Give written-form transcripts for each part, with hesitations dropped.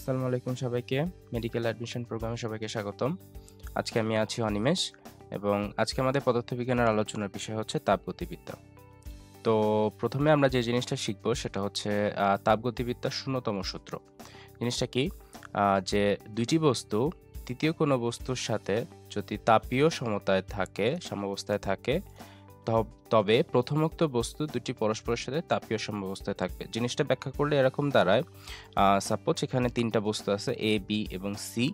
আসসালামু আলাইকুম সবাইকে। মেডিকেল অ্যাডমিশন প্রোগ্রামে সবাইকে স্বাগতম। আজকে আমি আছি অনিমেষ এবং আজকে আমাদের পদার্থবিজ্ঞানের আলোচনার বিষয় হচ্ছে তাপগতিবিদ্যা। তো প্রথমে আমরা যে জিনিসটা শিখব সেটা হচ্ছে তাপগতিবিদ্যার শূন্যতম সূত্র। জিনিসটা কি? যে দুইটি বস্তু তৃতীয় কোনো বস্তুর সাথে যদি তাপীয় সাম্যাবস্থায় থাকে তবে প্রথমোক্ত বস্তু দুটি পরস্পরের সাথে তাপীয় সাম্যাবস্থায় থাকবে। জিনিসটা ব্যাখ্যা করলে এরকম দাঁড়ায়, সাপোজ এখানে তিনটা বস্তু আছে এ, বি এবং সি।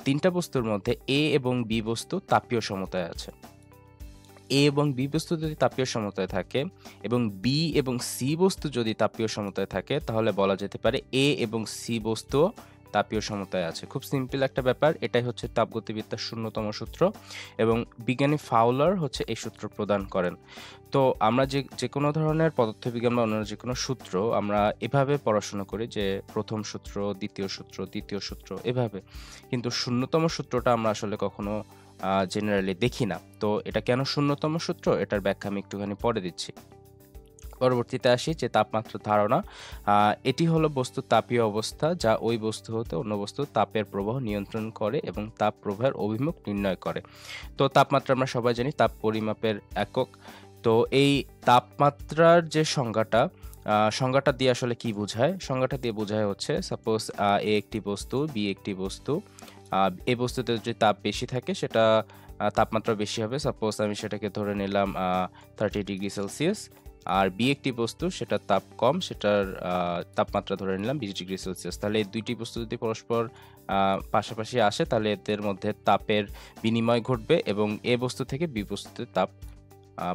তিনটা বস্তুর মধ্যে এ এবং বি বস্তু তাপীয় সমতায় আছে। এ এবং বি বস্তু যদি তাপীয় সমতায় থাকে এবং বি এবং সি বস্তু যদি তাপীয় সমতায় থাকে তাহলে বলা যেতে পারে এ এবং সি বস্তু তাপীয় সমতায় আছে। খুব সিম্পল একটা ব্যাপার, এটাই হচ্ছে তাপগতিবিদ্যার শূন্যতম সূত্র এবং বিজ্ঞানী ফাউলার হচ্ছে এই সূত্র প্রদান করেন। তো আমরা যে কোনো ধরনের পদার্থবিজ্ঞান বা অন্য যে কোনো সূত্র আমরা এভাবে পড়াশোনা করি যে প্রথম সূত্র, দ্বিতীয় সূত্র এভাবে, কিন্তু শূন্যতম সূত্রটা আমরা আসলে কখনো জেনারেলি দেখি না। তো এটা কেন শূন্যতম সূত্র, এটার ব্যাখ্যা আমি একটুখানি পরে দিচ্ছি। পরবর্তীতে আসি যে তাপমাত্রার ধারণা। এটি হলো বস্তুর তাপীয় অবস্থা যা ওই বস্তু হতে অন্য বস্তুর তাপের প্রবাহ নিয়ন্ত্রণ করে এবং তাপ প্রবাহের অভিমুখ নির্ণয় করে। তো তাপমাত্রা আমরা সবাই জানি তাপ পরিমাপের একক। তো এই তাপমাত্রার যে সংজ্ঞাটা দিয়ে আসলে কি বোঝায়? সংজ্ঞাটা দিয়ে বোঝায় হচ্ছে সাপোজ এ একটি বস্তু, বি একটি বস্তু। এই বস্তুতে যদি তাপ বেশি থাকে সেটা তাপমাত্রা বেশি হবে। সাপোজ আমি সেটাকে ধরে নিলাম 30°C। আর বি একটি বস্তু, সেটার তাপ কম, সেটার তাপমাত্রা ধরে নিলাম 20°C। তাহলে এই দুইটি বস্তু যদি পরস্পর পাশাপাশি আসে তাহলে এদের মধ্যে তাপের বিনিময় ঘটবে এবং এ বস্তু থেকে বি বস্তুতে তাপ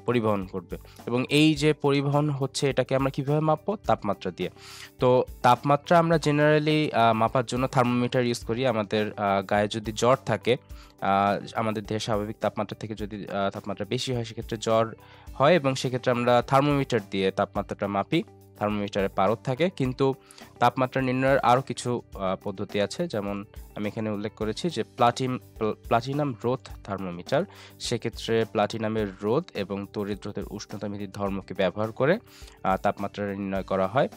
পরিবহন করবে। এবং এই যে পরিবহন হচ্ছে এটাকে আমরা কিভাবে মাপবো? তাপমাত্রা দিয়ে। তো তাপমাত্রা আমরা জেনারেলি মাপার জন্য থার্মোমিটার ইউজ করি। আমাদের গায়ে যদি জ্বর থাকে, আমাদের দেহের স্বাভাবিক তাপমাত্রা থেকে যদি তাপমাত্রা বেশি হয় সেক্ষেত্রে জ্বর হয় এবং সেক্ষেত্রে আমরা থার্মোমিটার দিয়ে তাপমাত্রাটা মাপি। থার্মোমিটারে পারদ থাকে, কিন্তু তাপমাত্রা নির্ণয়ের আরও কিছু পদ্ধতি আছে, যেমন আমি এখানে উল্লেখ করেছি যে প্লাটিনাম রোধ থার্মোমিটার। সেক্ষেত্রে প্লাটিনামের রোধ এবং তড়িৎ রোধের উষ্ণতামিতির ধর্মকে ব্যবহার করে তাপমাত্রা নির্ণয় করা হয়।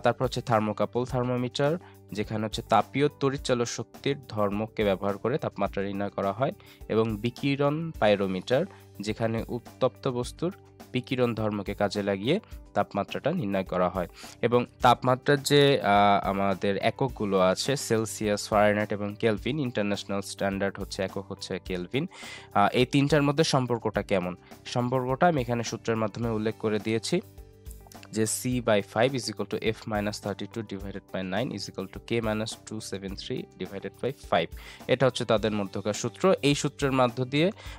তারপর হচ্ছে থার্মোকাপল থার্মোমিটার, যেখানে হচ্ছে তাপীয় তড়িৎচালক শক্তির ধর্মকে ব্যবহার করে তাপমাত্রা নির্ণয় করা হয়। এবং বিকিরণ পাইরোমিটার, যেখানে উত্তপ্ত বস্তুর বিকিরণ ধর্মকে কাজে লাগিয়ে তাপমাত্রাটা নির্ণয় করা হয়। এবং তাপমাত্রার যে আমাদের এককগুলো আছে সেলসিয়াস, ফারেনহাইট এবং কেলভিন, ইন্টারন্যাশনাল স্ট্যান্ডার্ড হচ্ছে একক হচ্ছে কেলভিন। এই তিনটার মধ্যে সম্পর্কটা কেমন? সম্পর্কটা আমি এখানে সূত্রের মাধ্যমে উল্লেখ করে দিয়েছি যে C/5 is equal to F-32 divided by 9 is equal to K-273 divided by 5। এটা হচ্ছে তাদের মধ্যকার সূত্র। এই সূত্রের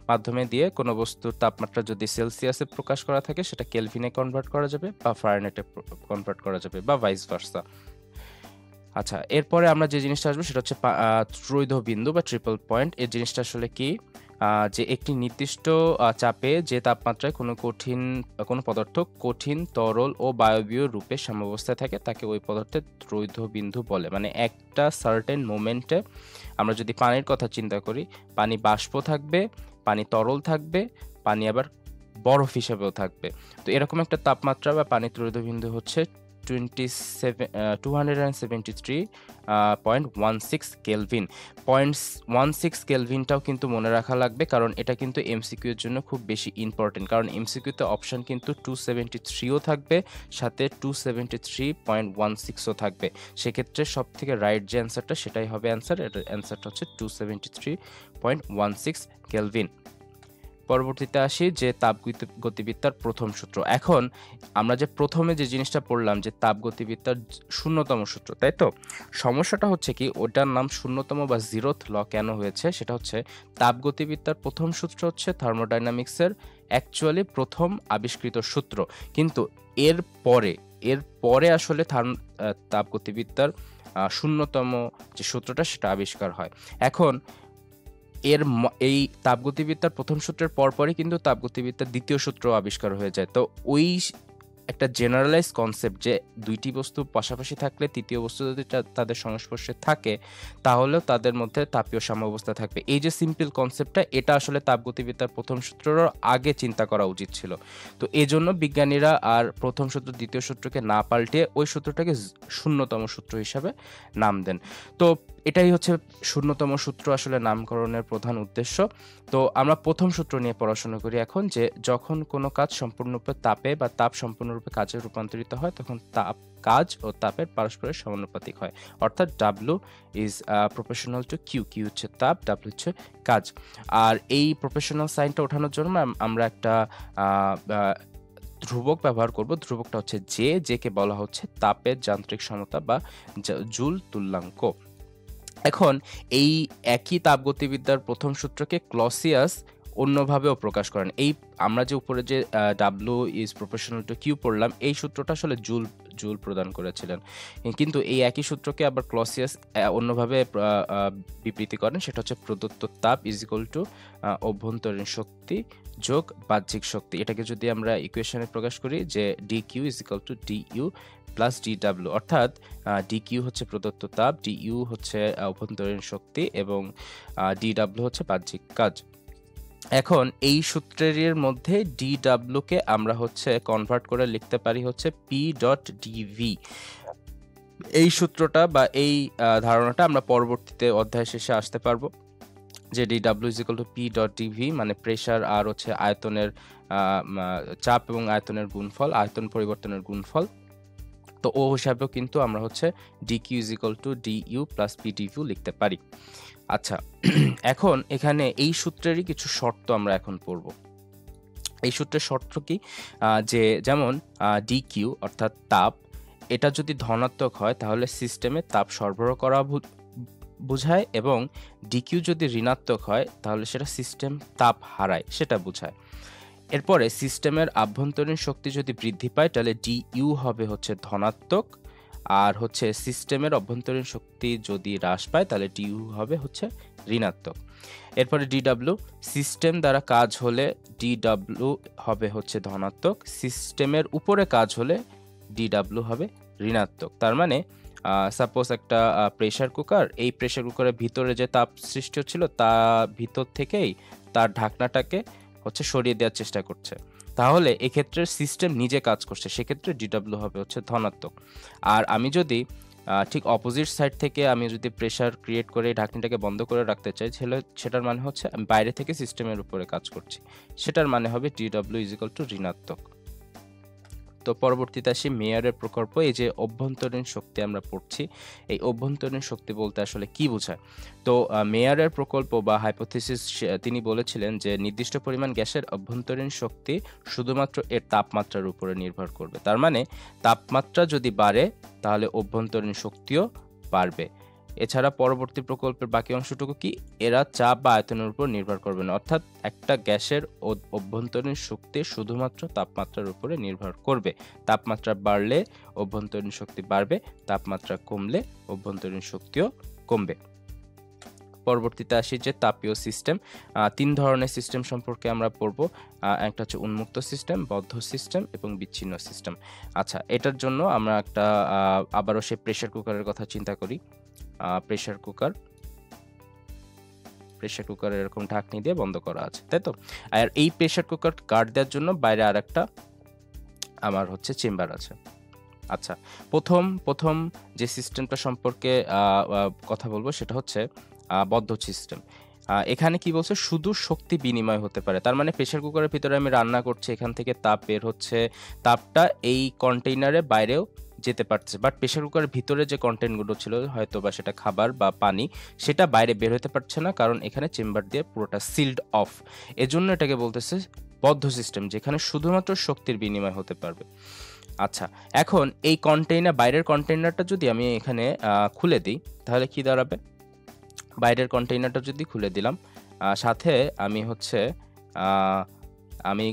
মাধ্যমে দিয়ে কোনো বস্তুর তাপমাত্রা যদি সেলসিয়াসে প্রকাশ করা থাকে সেটা কেলভিনে কনভার্ট করা যাবে বা ফারেনহাইটে কনভার্ট করা যাবে বা ভাইস ভার্সা। আচ্ছা, এরপরে আমরা যে জিনিসটা আসবো সেটা হচ্ছে ত্রৈধ বিন্দু বা ট্রিপল পয়েন্ট। এই জিনিসটা আসলে কি? যে একটি নির্দিষ্ট চাপে যে তাপমাত্রায় কোনো পদার্থ কঠিন, তরল ও বায়বীয় রূপে সাম্যাবস্থায় থাকে তাকে ওই পদার্থের ত্রৈধ বিন্দু বলে। মানে একটা সার্টেন মোমেন্টে আমরা যদি পানির কথা চিন্তা করি, পানি বাষ্প থাকবে, পানি তরল থাকবে, পানি আবার বরফ হিসেবেও থাকবে। তো এরকম একটা তাপমাত্রা বা পানির ত্রৈধ বিন্দু হচ্ছে 273.16 কেলভিন। 0.16 কেলভিনটাও কিন্তু মনে রাখা লাগবে, কারণ এটা কিন্তু এমসিকিউ এর জন্য খুব বেশি ইম্পর্টেন্ট। কারণ এমসিকিউতে অপশন কিন্তু 273ও থাকবে, সাথে 273.16ও থাকবে। সেক্ষেত্রে সব থেকে রাইট যে অ্যান্সারটা সেটাই হবে অ্যান্সার। এটার অ্যান্সারটা হচ্ছে 273.16 কেলভিন। পরবর্তীতে আসি যে তাপগতিবিদ্যার প্রথম সূত্র। এখন আমরা যে প্রথমে যে জিনিসটা পড়লাম যে তাপগতিবিদ্যার শূন্যতম সূত্র, তাই তো? সমস্যাটা হচ্ছে কি, ওটার নাম শূন্যতম বা জিরোথ ল কেন হয়েছে? সেটা হচ্ছে তাপগতিবিদ্যার প্রথম সূত্র হচ্ছে থার্মোডাইনামিক্সের অ্যাকচুয়ালি প্রথম আবিষ্কৃত সূত্র, কিন্তু এর পরে আসলে তাপগতিবিদ্যার শূন্যতম যে সূত্রটা সেটা আবিষ্কার হয়। এখন এই তাপগতিবিদ্যার প্রথম সূত্রের পরপরই কিন্তু তাপগতিবিদ্যার দ্বিতীয় সূত্র আবিষ্কার হয়ে যায়। তো ওই একটা জেনারেলাইজ কনসেপ্ট যে দুইটি বস্তু পাশাপাশি থাকলে তৃতীয় বস্তু যদি তাদের সংস্পর্শে থাকে তাহলেও তাদের মধ্যে তাপীয় সাম্যাবস্থা থাকবে। এই যে সিম্পল কনসেপ্টটা, এটা আসলে তাপগতিবিদ্যার প্রথম সূত্রেরও আগে চিন্তা করা উচিত ছিল। তো এজন্য বিজ্ঞানীরা আর প্রথম সূত্র দ্বিতীয় সূত্রকে না পাল্টে ওই সূত্রটাকে শূন্যতম সূত্র হিসাবে নাম দেন। তো এটাই হচ্ছে শূন্যতম সূত্র আসলে নামকরণের প্রধান উদ্দেশ্য। তো আমরা প্রথম সূত্র নিয়ে পড়াশোনা করি এখন, যে যখন কোনো কাজ সম্পূর্ণরূপে তাপে বা তাপ সম্পূর্ণরূপে কাজে রূপান্তরিত হয় তখন কাজ ও তাপের পারস্পরের সমানুপাতিক হয়, অর্থাৎ W is proportional to Q. Q হচ্ছে তাপ, W হচ্ছে কাজ। আর এই প্রপোর্শনাল সাইনটা ওঠানোর জন্য আমরা একটা ধ্রুবক ব্যবহার করব। ধ্রুবকটা হচ্ছে জে কে বলা হচ্ছে তাপের যান্ত্রিক সমতা বা জুল তুল্যাঙ্ক। এখন এই একই তাপগতিবিদ্যার প্রথম সূত্রকে ক্লসিয়াস অন্যভাবেও প্রকাশ করেন। এই আমরা যে উপরে যে W is proportional to Q পড়লাম, এই সূত্রটা আসলে জুল প্রদান করেছিলেন, কিন্তু এই একই সূত্রকে আবার ক্লসিয়াস অন্যভাবে বিবৃতি করেন। সেটা হচ্ছে প্রদত্ত তাপ ইজ ইকুয়াল টু অভ্যন্তরীণ শক্তি যোগ বাহ্যিক শক্তি। এটাকে যদি আমরা ইকুয়েশনে প্রকাশ করি যে dq is equal two du plus dw, অর্থাৎ dq হচ্ছে প্রদত্ত তাপ, du হচ্ছে অভ্যন্তরীণ শক্তি এবং dw হচ্ছে বাহ্যিক কাজ। এখন এই সূত্রের মধ্যে dw কে আমরা হচ্ছে কনভার্ট করে লিখতে পারি হচ্ছে p.dv। এই সূত্রটা বা এই ধারণাটা আমরা পরবর্তীতে অধ্যায় শেষে আসতে পারবো, যে dw is equal two p.dv মানে প্রেসার আর হচ্ছে আয়তনের চাপ এবং আয়তনের গুণফল, আয়তন পরিবর্তনের গুণফল। তো ও হিসাবেও কিন্তু আমরা হচ্ছে dq is equal two du plus pdv লিখতে পারি। আচ্ছা, এখন এখানে এই সূত্রেরই কিছু শর্ত আমরা এখন পড়ব। এই সূত্রের শর্ত কি, যে যেমন dq অর্থাৎ তাপ, এটা যদি ধনাত্মক হয় তাহলে সিস্টেমে তাপ সরবরাহ করা বোঝায়, এবং dq যদি ঋণাত্মক হয় তাহলে সেটা সিস্টেম তাপ হারায় সেটা বোঝায়। এরপরে সিস্টেমের আভ্যন্তরীণ শক্তি যদি বৃদ্ধি পায় তাহলে du হবে হচ্ছে ধনাত্মক, আর হচ্ছে সিস্টেমের অভ্যন্তরীণ শক্তি যদি হ্রাস পায় তাহলে du হবে হচ্ছে ঋণাত্মক। এরপরে dw, সিস্টেম দ্বারা কাজ হলে dw হবে হচ্ছে ধনাত্মক, সিস্টেমের উপরে কাজ হলে dw হবে ঋণাত্মক। তার মানে সাপোজ একটা প্রেসার কুকার, এই প্রেসার কুকারের ভিতরে যে তাপ সৃষ্টি হচ্ছিল তা ভিতর থেকেই তার ঢাকনাটাকে হচ্ছে সরিয়ে দেওয়ার চেষ্টা করছে, তাহলে এক্ষেত্রে সিস্টেম নিজে কাজ করছে, সেক্ষেত্রে dw হবে হচ্ছে ধনাত্মক। আর আমি যদি ঠিক অপোজিট সাইড থেকে আমি যদি প্রেসার ক্রিয়েট করে ঢাকনিটাকে বন্ধ করে রাখতে চাই, সেটার মানে হচ্ছে আমি বাইরে থেকে সিস্টেমের উপরে কাজ করছি, সেটার মানে হবে dw ইজ ইকুয়াল টু ঋণাত্মক। তো পরবর্তীতে আসি মেয়ারের প্রকল্প। এই যে অভ্যন্তরীণ শক্তি আমরা পড়ছি, এই অভ্যন্তরীণ শক্তি বলতে আসলে কি বোঝায়? তো মেয়ারের প্রকল্প বা হাইপোথিসিস, তিনি বলেছিলেন যে নির্দিষ্ট পরিমাণ গ্যাসের অভ্যন্তরীণ শক্তি শুধুমাত্র এর তাপমাত্রার উপরে নির্ভর করবে। তার মানে তাপমাত্রা যদি বাড়ে তাহলে অভ্যন্তরীণ শক্তিও বাড়বে। এছাড়া পরবর্তী প্রকল্পের বাকি অংশটুকু কি, এরা চাপ বা আয়তনের উপর নির্ভর করবে না, অর্থাৎ একটা গ্যাসের অভ্যন্তরীণ শক্তি শুধুমাত্র তাপমাত্রার উপরে নির্ভর করবে। তাপমাত্রা বাড়লে অভ্যন্তরীণ শক্তি বাড়বে, তাপমাত্রা কমলে অভ্যন্তরীণ শক্তিও কমবে। পরবর্তীতে আসি যে তাপীয় সিস্টেম। তিন ধরনের সিস্টেম সম্পর্কে আমরা পড়ব। একটা হচ্ছে উন্মুক্ত সিস্টেম, বদ্ধ সিস্টেম এবং বিচ্ছিন্ন সিস্টেম। আচ্ছা, এটার জন্য আমরা একটা আবারও সেই প্রেসার কুকারের কথা চিন্তা করি। প্রেসার কুকার এরকম ঢাকনি দিয়ে বন্ধ করা আছে, তাই তো? আর এই প্রেসার কুকার গার্ড দেওয়ার জন্য বাইরে আর একটা আমার হচ্ছে চেম্বার আছে। আচ্ছা, প্রথম যে সিস্টেমটা সম্পর্কে কথা বলবো সেটা হচ্ছে বদ্ধ সিস্টেম। এখানে কি বলছে, শুধু শক্তি বিনিময় হতে পারে। তার মানে প্রেসার কুকারের ভিতরে আমি রান্না করছি, এখান থেকে তাপ বের হচ্ছে, তাপটা এই কন্টেইনারে বাইরেও যেতে পারছে, বাট প্রেসার কুকারের ভিতরে যে কন্টেন্টগুলো ছিল হয়তো বা সেটা খাবার বা পানি, সেটা বাইরে বের হতে পারছে না, কারণ এখানে চেম্বার দিয়ে পুরোটা সিলড অফ। এজন্য এটাকে বলতেছে বদ্ধ সিস্টেম, যেখানে শুধুমাত্র শক্তির বিনিময় হতে পারবে। আচ্ছা, এখন এই বাইরের কন্টেইনারটা যদি আমি এখানে খুলে দিই তাহলে কি দাঁড়াবে? বাইরের কন্টেইনারটা যদি খুলে দিলাম, সাথে আমি হচ্ছে আমি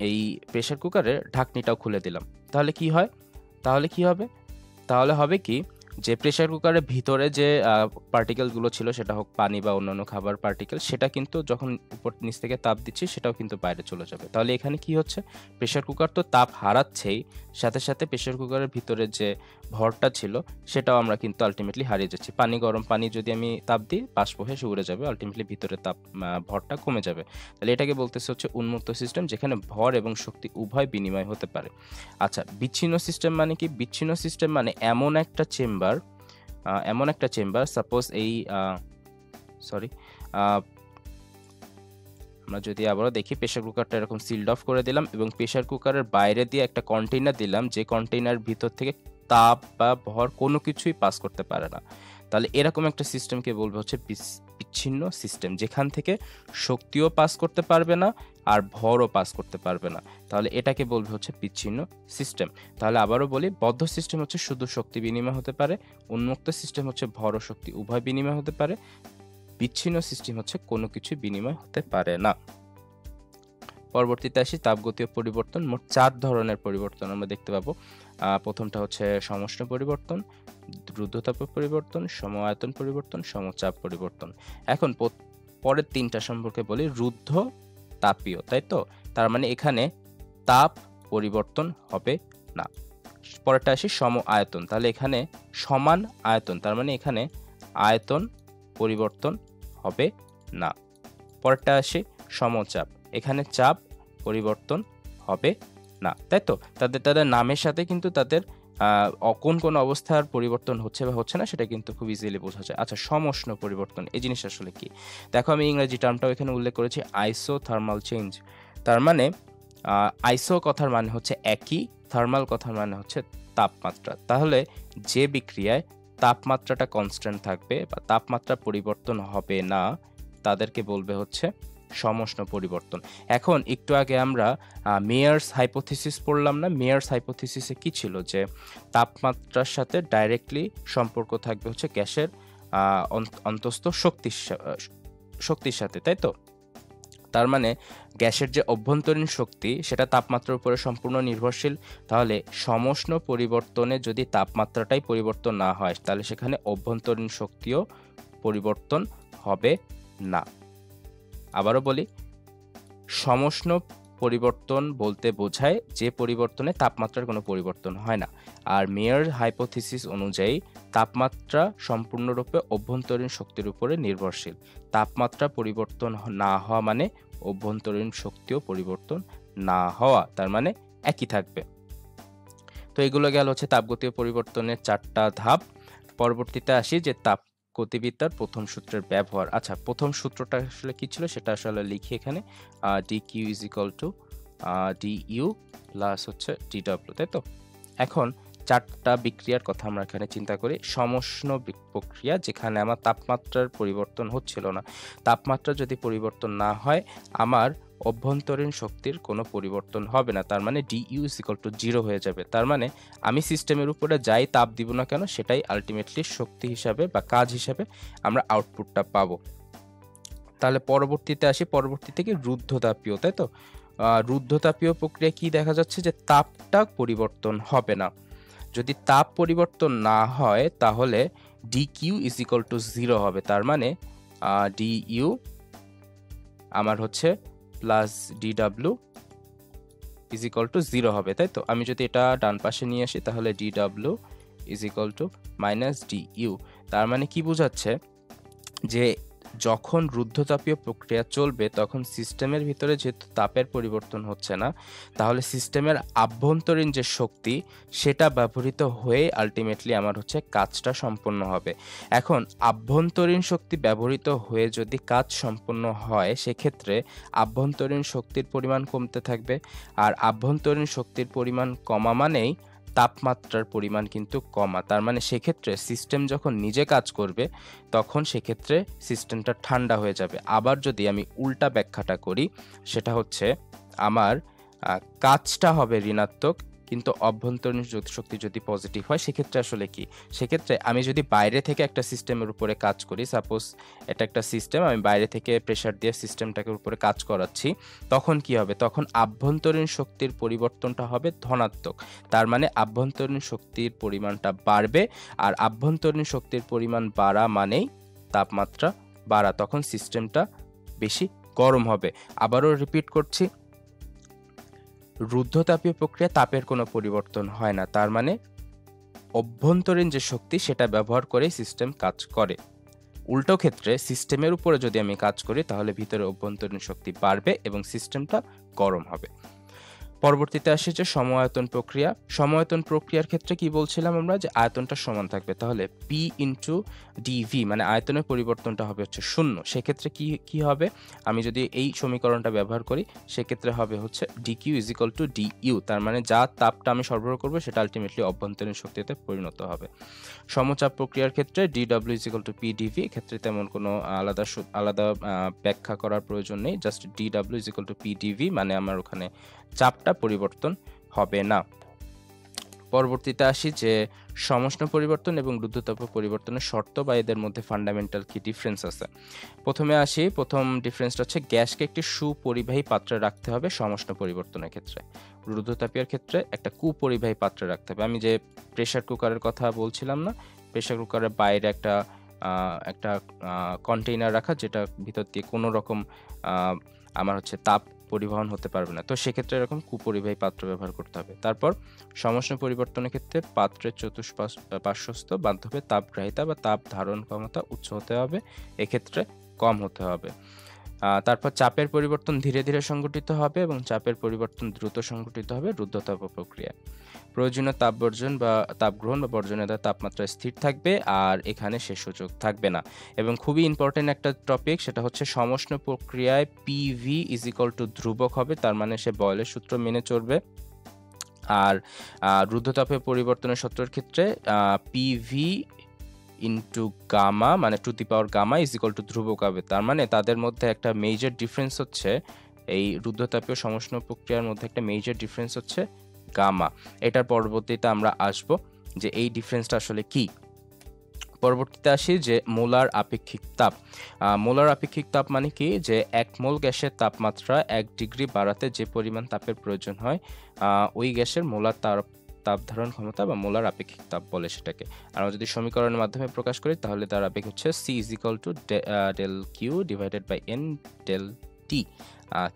এই প্রেসার কুকারের ঢাকনিটাও খুলে দিলাম, তাহলে কি হয়? তাহলে হবে কি, যে প্রেসার কুকারের ভিতরে যে পার্টিকেলগুলো ছিল, সেটা হোক পানি বা অন্যান্য খাবার পার্টিকেল, সেটা কিন্তু যখন উপর নিচ থেকে তাপ দিচ্ছি সেটাও কিন্তু বাইরে চলে যাবে। তাহলে এখানে কি হচ্ছে, প্রেসার কুকার তো তাপ হারাচ্ছেই, সাথে সাথে প্রেসার কুকারের ভিতরে যে ভরটা ছিল সেটাও আমরা কিন্তু আলটিমেটলি হারিয়ে যাচ্ছি। গরম পানি যদি আমি তাপ দিই, বাষ্প হয়ে সে উড়ে যাবে, আলটিমেটলি ভিতরে তাপ ভরটা কমে যাবে। তাহলে এটাকে বলতেছে হচ্ছে উন্মুক্ত সিস্টেম, যেখানে ভর এবং শক্তি উভয় বিনিময় হতে পারে। আচ্ছা, বিচ্ছিন্ন সিস্টেম মানে কি? বিচ্ছিন্ন সিস্টেম মানে এমন একটা চেম্বার, সাপোজ এই আমরা যদি আবারও দেখি, প্রেসার কুকারটা এরকম সিলড অফ করে দিলাম এবং প্রেসার কুকারের বাইরে দিয়ে একটা কন্টেইনার দিলাম, যে কন্টেইনার ভিতর থেকে তাপ বা ভর কোনো কিছুই পাস করতে পারে না। তাহলে এরকম একটা সিস্টেমকে বলবো হচ্ছে বিচ্ছিন্ন সিস্টেম, যেখান থেকে শক্তিও পাস করতে পারবে না আর ভরও পাস করতে পারবে না। তাহলে এটাকে বলবো হচ্ছে বিচ্ছিন্ন সিস্টেম। তাহলে আবারও বলি, বদ্ধ সিস্টেম হচ্ছে শুধু শক্তি বিনিময় হতে পারে, উন্মুক্ত সিস্টেম হচ্ছে ভর ও শক্তি উভয় বিনিময় হতে পারে, বিচ্ছিন্ন সিস্টেম হচ্ছে কোনো কিছু বিনিময় হতে পারে না। পরবর্তীতে আসি, তাপগতীয় পরিবর্তন। মোট 4 ধরনের পরিবর্তন আমরা দেখতে পাবো। প্রথমটা হচ্ছে সমষ্ণ পরিবর্তন, রুদ্ধতাপ পরিবর্তন, সম আয়তন পরিবর্তন, সমচাপ পরিবর্তন। এখন পরের 3টা সম্পর্কে বলি। রুদ্ধ তাপীয়, তাই তো? তার মানে এখানে তাপ পরিবর্তন হবে না। পরেরটা আসি সম আয়তন, তাহলে এখানে সমান আয়তন, তার মানে এখানে আয়তন পরিবর্তন হবে না। পরেরটা আসি সমচাপ, এখানে চাপ পরিবর্তন হবে না, তাই তো? তাদের নামের সাথে কিন্তু তাদের কোন অবস্থার পরিবর্তন হচ্ছে বা হচ্ছে না সেটা কিন্তু খুব ইজিলি বোঝা যায়। আচ্ছা, সমষ্ণ পরিবর্তন এই জিনিস আসলে কি? দেখো, আমি ইংরেজি টার্মটাও এখানে উল্লেখ করেছি, আইসোথার্মাল চেঞ্জ। তার মানে আইসো কথার মানে হচ্ছে একই, থার্মাল কথার মানে হচ্ছে তাপমাত্রা। তাহলে যে বিক্রিয়ায় তাপমাত্রাটা কনস্ট্যান্ট থাকবে বা তাপমাত্রা পরিবর্তন হবে না, তাদেরকে বলবে হচ্ছে সমষ্ণ পরিবর্তন। এখন একটু আগে আমরা মেয়ার্স হাইপোথিসিস পড়লাম না? মেয়ার্স হাইপোথিসিসে কি ছিল, যে তাপমাত্রার সাথে ডাইরেক্টলি সম্পর্ক থাকবে হচ্ছে গ্যাসের অন্তস্থ শক্তির সাথে, তাই তো? তার মানে গ্যাসের যে অভ্যন্তরীণ শক্তি সেটা তাপমাত্রার উপরে সম্পূর্ণ নির্ভরশীল। তাহলে সমষ্ণ পরিবর্তনে যদি তাপমাত্রাটাই পরিবর্তন না হয়, তাহলে সেখানে অভ্যন্তরীণ শক্তিও পরিবর্তন হবে না। আবারও বলি, সমষ্ণ পরিবর্তন বলতে বোঝায় যে পরিবর্তনে তাপমাত্রার কোনো পরিবর্তন হয় না। আর মেয়ার হাইপোথিসিস অনুযায়ী তাপমাত্রা সম্পূর্ণরূপে অভ্যন্তরীণ শক্তির উপরে নির্ভরশীল। তাপমাত্রা পরিবর্তন না হওয়া মানে অভ্যন্তরীণ শক্তিও পরিবর্তন না হওয়া, তার মানে একই থাকবে। তো এগুলো গেল হচ্ছে তাপগতীয় পরিবর্তনের 4টা ধাপ। পরবর্তীতে আসি যে তাপগতিবিদ্যার প্রথম সূত্রের ব্যবহার। আচ্ছা, প্রথম সূত্রটা আসলে কি ছিল সেটা আসলে লিখি এখানে, dq is equal to du plus হচ্ছে dw, তাই তো? এখন 4টা বিক্রিয়ার কথা আমরা এখানে চিন্তা করি। সমষ্ণ প্রক্রিয়া, যেখানে আমার তাপমাত্রার পরিবর্তন হচ্ছিল না। তাপমাত্রা যদি পরিবর্তন না হয়, আমার অভ্যন্তরীণ শক্তির কোনো পরিবর্তন হবে না, তার মানে du is equal to 0 হয়ে যাবে। তার মানে আমি সিস্টেমের উপরে যাই তাপ দিব না কেন, সেটাই আলটিমেটলি শক্তি হিসাবে বা কাজ হিসাবে আমরা আউটপুটটা পাবো। তাহলে পরবর্তীতে আসি, পরবর্তী থেকে রুদ্ধতাপীয়, তাই তো? রুদ্ধতাপীয় প্রক্রিয়া কি দেখা যাচ্ছে, যে তাপটা পরিবর্তন হবে না। যদি তাপ পরিবর্তন না হয়, তাহলে dq is equal to 0 হবে। তার মানে du আমার হচ্ছে plus dw is equal to 0 হবে, তাই তো? আমি যদি এটা ডান পাশে নিয়ে আসি, তাহলে dw is equal to minus du। তার মানে কি বোঝাচ্ছে, যে যখন রুদ্ধতাপীয় প্রক্রিয়া চলবে, তখন সিস্টেমের ভিতরে যেহেতু তাপের পরিবর্তন হচ্ছে না, তাহলে সিস্টেমের আভ্যন্তরীণ যে শক্তি সেটা ব্যবহৃত হয়ে আলটিমেটলি আমার হচ্ছে কাজটা সম্পন্ন হবে। এখন আভ্যন্তরীণ শক্তি ব্যবহৃত হয়ে যদি কাজ সম্পন্ন হয়, সেক্ষেত্রে আভ্যন্তরীণ শক্তির পরিমাণ কমতে থাকবে। আর আভ্যন্তরীণ শক্তির পরিমাণ কমা মানেই তাপমাত্রার পরিমাণ কিন্তু কমা। তার মানে সেক্ষেত্রে সিস্টেম যখন নিজে কাজ করবে, তখন সেক্ষেত্রে সিস্টেমটা ঠান্ডা হয়ে যাবে। আবার যদি আমি উল্টা ব্যাখ্যাটা করি, সেটা হচ্ছে আমার কাজটা হবে ঋণাত্মক, কিন্তু অভ্যন্তরীণ শক্তি যদি পজিটিভ হয় সেক্ষেত্রে আসলে কি, সেক্ষেত্রে আমি যদি বাইরে থেকে একটা সিস্টেমের উপরে কাজ করি, সাপোজ এটা একটা সিস্টেম, আমি বাইরে থেকে প্রেসার দিয়ে সিস্টেমটাকে উপরে কাজ করাচ্ছি, তখন কি হবে, তখন আভ্যন্তরীণ শক্তির পরিবর্তনটা হবে ধনাত্মক। তার মানে আভ্যন্তরীণ শক্তির পরিমাণটা বাড়বে, আর আভ্যন্তরীণ শক্তির পরিমাণ বাড়া মানেই তাপমাত্রা বাড়া, তখন সিস্টেমটা বেশি গরম হবে। আবারও রিপিট করছি, রুদ্ধতাপীয় প্রক্রিয়া তাপের কোনো পরিবর্তন হয় না, তার মানে অভ্যন্তরীণ যে শক্তি সেটা ব্যবহার করে সিস্টেম কাজ করে। উল্টো ক্ষেত্রে সিস্টেমের উপরে যদি আমি কাজ করি তাহলে ভিতরে অভ্যন্তরীণ শক্তি বাড়বে এবং সিস্টেমটা গরম হবে। পরবর্তীতে আসে যে সম-আয়তন প্রক্রিয়া। সম-আয়তন প্রক্রিয়ার ক্ষেত্রে কি বলছিলাম আমরা, যে আয়তনটা সমান থাকবে, তাহলে P ইন্টু ডিভি মানে আয়তনের পরিবর্তনটা হবে হচ্ছে 0। সেক্ষেত্রে কি হবে, আমি যদি এই সমীকরণটা ব্যবহার করি সেক্ষেত্রে হবে হচ্ছে dq is equal two du, তার মানে যা তাপটা আমি সরবরাহ করবো সেটা আলটিমেটলি অভ্যন্তরীণ শক্তিতে পরিণত হবে। সমচাপ প্রক্রিয়ার ক্ষেত্রে dw is equal two pdv, এক্ষেত্রে তেমন কোনো আলাদা ব্যাখ্যা করার প্রয়োজন নেই, just dw is equal two pdv মানে আমার ওখানে চাপটা পরিবর্তন হবে না। পরবর্তীতে আসি যে সমষ্ণ পরিবর্তন এবং রুদ্ধতাপ পরিবর্তনের শর্ত বা এদের মধ্যে ফান্ডামেন্টাল কি ডিফারেন্স আছে। প্রথমে আসি, প্রথম ডিফারেন্সটা হচ্ছে গ্যাসকে একটি সুপরিবাহী পাত্রে রাখতে হবে সমষ্ণ পরিবর্তনের ক্ষেত্রে, রুদ্ধতাপীয় ক্ষেত্রে একটা কুপরিবাহী পাত্রে রাখতে হবে। আমি যে প্রেসার কুকারের কথা বলছিলাম না, প্রেসার কুকারের বাইরে একটা কন্টেইনার রাখা, যেটা ভিতর দিয়ে কোনো রকম আমার হচ্ছে তাপ পরিবহন হতে পারবে না, তো সেক্ষেত্রে এরকম কুপরিবাহী পাত্র ব্যবহার করতে হবে। তারপর সমষ্ণ পরিবর্তনের ক্ষেত্রে পাত্রের চতুষ্পার্শ্বস্থ বান্ধবে তাপগ্রাহিতা বা তাপ ধারণ ক্ষমতা উচ্চ হতে হবে, এক্ষেত্রে কম হতে হবে। তারপর চাপের পরিবর্তন ধীরে ধীরে সংঘটিত হবে এবং চাপের পরিবর্তন দ্রুত সংঘটিত হবে রুদ্ধতাপ প্রক্রিয়া। প্রয়োজনীয় তাপ বর্জন বা তাপ গ্রহণ বা বর্জনের দ্বারা তাপমাত্রা স্থির থাকবে, আর এখানে শেষ সূচক থাকবে না। এবং খুবই ইম্পর্টেন্ট একটা টপিক, সেটা হচ্ছে সমষ্ণ প্রক্রিয়ায় পিভি ইজ ইকুয়াল টু ধ্রুবক হবে, তার মানে সে বয়লের সূত্র মেনে চলবে। আর রুদ্ধতাপের পরিবর্তনের সূত্রের ক্ষেত্রে পিভি ইন্টু গামা মানে to the power gamma is equal to ধ্রুবক হবে, তার মানে তাদের মধ্যে একটা মেজর ডিফারেন্স হচ্ছে, এই রুদ্ধতাপীয় সমষ্ণ প্রক্রিয়ার মধ্যে একটা মেজর ডিফারেন্স হচ্ছে গামা। এটার পরবর্তীতে আমরা আসব যে এই ডিফারেন্সটা আসলে কি। পরবর্তীতে আসি যে মোলার আপেক্ষিক তাপ। মোলার আপেক্ষিক তাপ মানে কি, যে 1 মোল গ্যাসের তাপমাত্রা 1 ডিগ্রি বাড়াতে যে পরিমাণ তাপের প্রয়োজন হয় ওই গ্যাসের মোলার তাপ ধারণ ক্ষমতা বা মোলার আপেক্ষিক তাপ বলে সেটাকে। আর আমরা যদি সমীকরণের মাধ্যমে প্রকাশ করি তাহলে তার আবেগ হচ্ছে C is equal to del Q divided by N del T.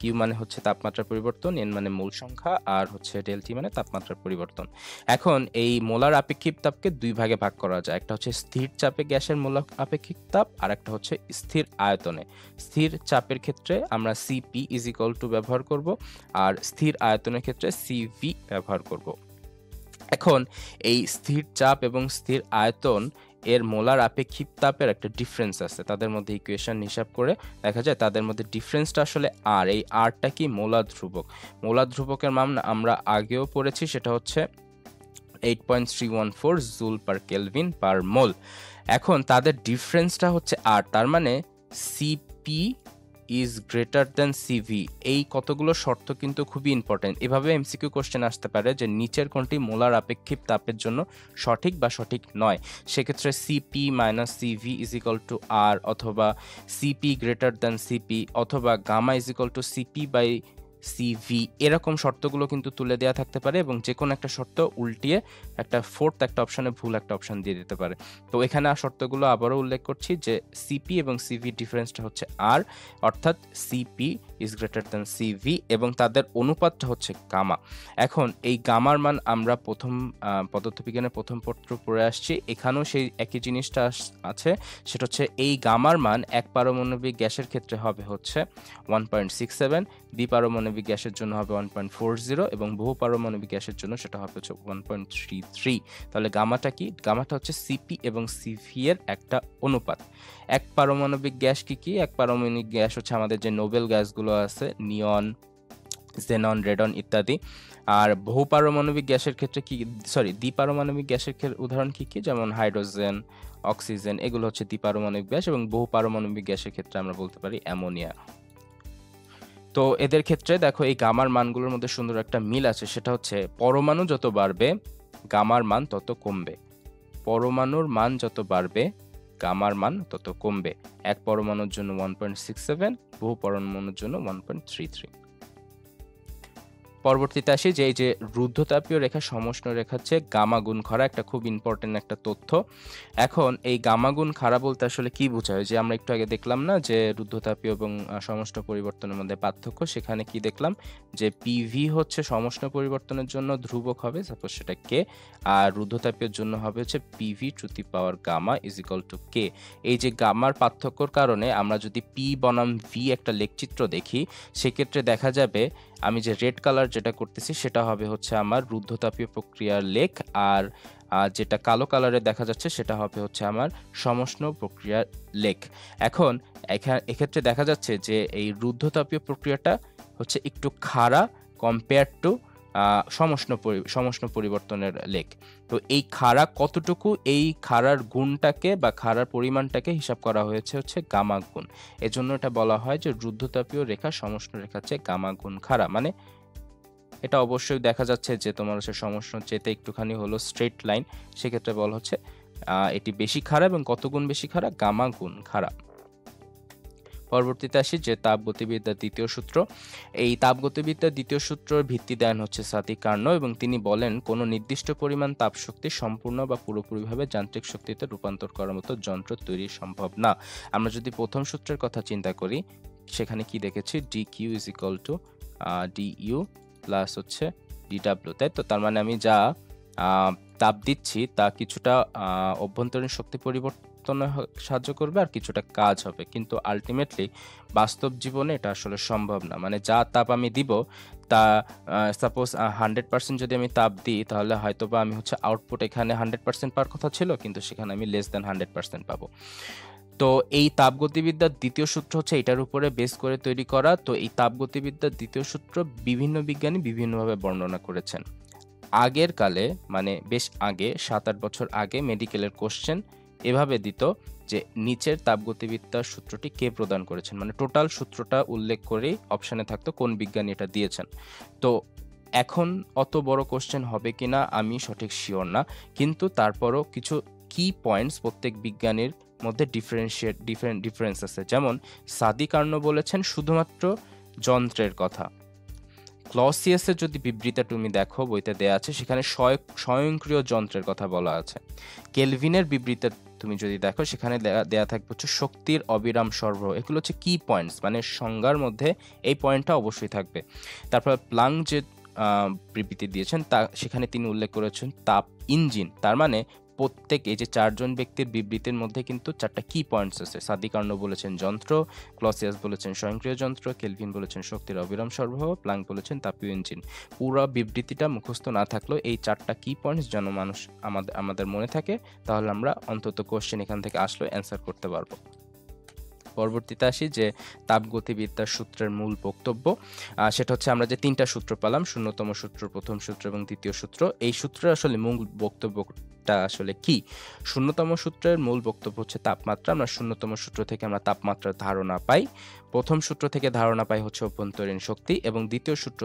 Q মানে হচ্ছে তাপমাত্রার পরিবর্তন, এন মানে মূল সংখ্যা, আর হচ্ছে ডেল টি মানে তাপমাত্রার পরিবর্তন। এখন এই মোলার আপেক্ষিক তাপকে দুই ভাগে ভাগ করা যায়, একটা হচ্ছে স্থির চাপে গ্যাসের মোলার আপেক্ষিক তাপ, আর একটা হচ্ছে স্থির আয়তনে। স্থির চাপের ক্ষেত্রে আমরা সিপি ইজ ইকুয়াল টু ব্যবহার করব, আর স্থির আয়তনের ক্ষেত্রে সিভি ব্যবহার করব। এখন এই স্থির চাপ এবং স্থির আয়তন এর মোলার আপেক্ষিক তাপের একটা ডিফারেন্স আছে, তাদের মধ্যে ইকুয়েশন হিসাব করে দেখা যায় তাদের মধ্যে ডিফারেন্সটা আসলে আর, এই আরটা কি, মোলার ধ্রুবক। মোলার ধ্রুবকের মান আমরা আগেও পড়েছি, সেটা হচ্ছে 8.314 জুল পার কেলভিন পার মোল। এখন তাদের ডিফারেন্সটা হচ্ছে আর, তার মানে CP is greater than CV. এই কতগুলো শর্ত কিন্তু খুবই ইম্পর্টেন্ট। এভাবে এমসিকিউ কোশ্চেন আসতে পারে যে নিচের কোনটি মোলার আপেক্ষিক তাপের জন্য সঠিক বা সঠিক নয়। সেক্ষেত্রে CP minus CV is equal to R, অথবা সিপি গ্রেটার দ্যান সিপি, অথবা gamma is equal to CP by CV, এরকম শর্তগুলো কিন্তু তুলে দেওয়া থাকতে পারে এবং যে কোনো একটা শর্ত উল্টিয়ে একটা ফোর্থ একটা অপশনে ভুল একটা অপশন দিয়ে দিতে পারে। তো এখানে শর্তগুলো আবারও উল্লেখ করছি যে সিপি এবং সিভি ডিফারেন্সটা হচ্ছে আর, অর্থাৎ CP is greater than CV, এবং তাদের অনুপাতটা হচ্ছে গামা। এখন এই গামার মান আমরা প্রথম পদার্থবিজ্ঞানের প্রথম পত্র পড়ে আসছি, এখানেও সেই একই জিনিসটা আছে, সেটা হচ্ছে এই গামার মান এক পারমাণবিক গ্যাসের ক্ষেত্রে হবে হচ্ছে 1.67, দ্বিপারমাণবিক গ্যাসের জন্য হবে 1.40 এবং বহু পারমাণবিক গ্যাসের জন্য সেটা হবে হচ্ছে 1.33। তাহলে গামাটা কি, গামাটা হচ্ছে সিপি এবং সিভি এর একটা অনুপাত। এক পারমাণবিক গ্যাস কি, এক পারমাণবিক গ্যাস হচ্ছে আমাদের যে নোবেল গ্যাসগুলো আছে, নিয়ন, জেনন, রেডন ইত্যাদি। আর বহু পারমাণবিক গ্যাসের ক্ষেত্রে কি, দ্বিপারমাণবিক গ্যাসের উদাহরণ কি, যেমন হাইড্রোজেন, অক্সিজেন, এগুলো হচ্ছে দ্বিপারমাণবিক গ্যাস, এবং বহু পারমাণবিক গ্যাসের ক্ষেত্রে আমরা বলতে পারি অ্যামোনিয়া। তো এদের ক্ষেত্রে দেখো এই গামার মানগুলোর মধ্যে সুন্দর একটা মিল আছে, সেটা হচ্ছে পরমাণু যত বাড়বে গামার মান তত কমবে। পরমাণুর মান যত বাড়বে গামার মান তত কমবে। এক পরমাণুর জন্য 1.67, বহু পরমাণুর জন্য 1.33। পরবর্তীতে আসি যে এই যে রুদ্ধতাপীয় রেখা সমষ্ণ রেখা হচ্ছে গামা গুণ খরা, একটা খুব ইম্পর্টেন্ট একটা তথ্য। এখন এই গামা গুণ খাড়া বলতে আসলে কি বোঝায়? যে আমরা একটু আগে দেখলাম না যে রুদ্ধতাপীয় এবং সমষ্ণ পরিবর্তনের মধ্যে পার্থক্য, সেখানে কি দেখলাম যে পিভি হচ্ছে সমষ্ণ পরিবর্তনের জন্য ধ্রুবক হবে, সাপোজ সেটা কে, আর রুদ্ধতাপীয় জন্য হবে হচ্ছে PV to the power gamma is equal to K. এই যে গামার পার্থক্যর কারণে আমরা যদি পি বনাম ভি একটা লেখচিত্র দেখি, সেক্ষেত্রে দেখা যাবে আমি যে রেড কালার যেটা করতেছি সেটা হবে হচ্ছে আমার রুদ্ধতাপীয় প্রক্রিয়ার লেখ, আর যেটা কালো কালারে দেখা যাচ্ছে সেটা হবে হচ্ছে আমার সমষ্ণ প্রক্রিয়ার লেখ। এখন এক্ষেত্রে দেখা যাচ্ছে যে এই রুদ্ধতাপীয় প্রক্রিয়াটা হচ্ছে একটু খাড়া কম্পেয়ার টু সমষ্ণ পরিবর্তনের লেখ। তো এই খাড়া কতটুকু, এই খাড়ার গুণটাকে বা খাড়ার পরিমাণটাকে হিসাব করা হয়েছে হচ্ছে গামা গুণ। এজন্য এটা বলা হয় যে রুদ্ধতাপীয় রেখা সমষ্ণ রেখা হচ্ছে গামা গুণ খাড়া। মানে এটা অবশ্যই দেখা যাচ্ছে যে তোমার হচ্ছে সমষ্ণ চেতে একটুখানি হলো স্ট্রেট লাইন, সেক্ষেত্রে বলা হচ্ছে এটি বেশি খাড়া, এবং কত গুণ বেশি খাড়া? গামা গুণ খাড়া। পরবর্তীতে আসি যে তাপগতিবিদ্যার দ্বিতীয় সূত্র। এই তাপগতিবিদ্যার দ্বিতীয় সূত্রের ভিত্তি দেন হচ্ছে সাদি কার্নো, এবং তিনি বলেন কোনো নির্দিষ্ট পরিমাণ তাপশক্তি সম্পূর্ণ বা পুরোপুরিভাবে যান্ত্রিক শক্তিতে রূপান্তর করার মতো যন্ত্র তৈরি সম্ভব না। আমরা যদি প্রথম সূত্রের কথা চিন্তা করি, সেখানে কি দেখেছি? D Q is equal to D U plus হচ্ছে ডিডাব্লিউ, তাই তো? তার মানে আমি যা তাপ দিচ্ছি তা কিছুটা অভ্যন্তরীণ শক্তি পরিবর্তনে সাহায্য করবে আর কিছুটা কাজ হবে, কিন্তু আলটিমেটলি বাস্তব জীবনে এটা আসলে সম্ভব না। মানে যা তাপ আমি দিব তা সাপোজ 100% যদি আমি তাপ দিই, তাহলে হয়তো বা আমি হচ্ছে আউটপুট এখানে 100% পাওয়ার কথা ছিল, কিন্তু সেখানে আমি লেস দ্যান 100% পাবো। তো এই তাপগতিবিদ্যার দ্বিতীয় সূত্র হচ্ছে এটার উপরে বেস করে তৈরি করা। তো এই তাপগতিবিদ্যার দ্বিতীয় সূত্র বিভিন্ন বিজ্ঞানী বিভিন্নভাবে বর্ণনা করেছেন। আগের কালে, মানে বেশ আগে 7-8 বছর আগে, মেডিকেলের কোশ্চেন এভাবে দিত যে নিচের তাপগতিবিদ্যার সূত্রটি কে প্রদান করেছেন, মানে টোটাল সূত্রটা উল্লেখ করেই অপশানে থাকতো কোন বিজ্ঞানী এটা দিয়েছেন। তো এখন অত বড় কোশ্চেন হবে কিনা আমি সঠিক শিওর না, কিন্তু তারপরও কিছু কি পয়েন্টস প্রত্যেক বিজ্ঞানীর মধ্যে ডিফারেন্স আছে। যেমন সাদি কার্নো বলেছেন শুধুমাত্র যন্ত্রের কথা। ক্লসিয়াসের যদি বিবৃতি তুমি দেখো, বইতে দেয়া আছে, সেখানে স্বয়ংক্রিয় যন্ত্রের কথা বলা আছে। কেলভিনের বিবৃতি তুমি যদি দেখো, সেখানে দেয়া থাকবে হচ্ছে শক্তির অবিরাম সরবরাহ। এগুলো হচ্ছে কি পয়েন্টস, মানে সংজ্ঞার মধ্যে এই পয়েন্টটা অবশ্যই থাকবে। তারপর প্লাং যে বিবৃতি দিয়েছেন তা সেখানে তিনি উল্লেখ করেছেন তাপ ইঞ্জিন। তার মানে প্রত্যেক এই যে 4 জন ব্যক্তির বিবৃতির মধ্যে কিন্তু 4টা কি পয়েন্টস আছে। সাদি কার্নো বলেছেন যন্ত্র, ক্লসিয়াস বলেছেন স্বয়ংক্রিয় যন্ত্র, কেলভিন বলেছেন শক্তির অবিরাম সরবরাহ, প্লাঙ্ক বলেছেন তাপীয় ইঞ্জিন। পুরো বিবৃতিটা মুখস্থ না থাকলেও এই 4টা কি পয়েন্টস যেন মানুষ আমাদের মনে থাকে, তাহলে আমরা অন্তত কোশ্চেন এখান থেকে আসলে অ্যান্সার করতে পারবো। পরবর্তীতে আসি যে তাপগতিবিদ্যার সূত্রের মূল বক্তব্য। সেটা হচ্ছে আমরা যে 3টা সূত্র পেলাম, শূন্যতম সূত্র, প্রথম সূত্র এবং দ্বিতীয় সূত্র। এই সূত্রের আসলে মূল বক্তব্যটা আসলে কি? শূন্যতম সূত্রের মূল বক্তব্য হচ্ছে তাপমাত্রা। আমরা শূন্যতম সূত্র থেকে আমরা তাপমাত্রার ধারণা পাই, প্রথম সূত্র থেকে ধারণা পাই হচ্ছে অভ্যন্তরীণ শক্তি, এবং দ্বিতীয় সূত্র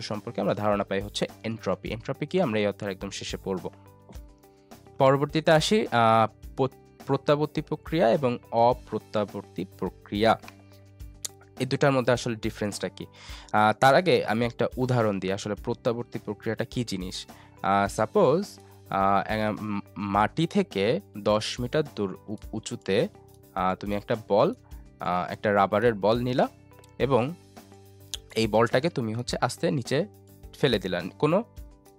সম্পর্কে আমরা ধারণা পাই হচ্ছে এনট্রপি। এনট্রপি কি আমরা এই অধ্যায়ের একদম শেষে পড়ব। পরবর্তীতে আসি প্রত্যাবর্তী প্রক্রিয়া এবং অপ্রত্যাবর্তী প্রক্রিয়া, এই দুটার মধ্যে আসলে ডিফারেন্সটা কি? তার আগে আমি একটা উদাহরণ দিই আসলে প্রত্যাবর্তী প্রক্রিয়াটা কি জিনিস। সাপোজ মাটি থেকে 10 মিটার দূর উঁচুতে তুমি একটা রাবারের বল নিলা, এবং এই বলটাকে তুমি হচ্ছে আস্তে নিচে ফেলে দিলা কোনো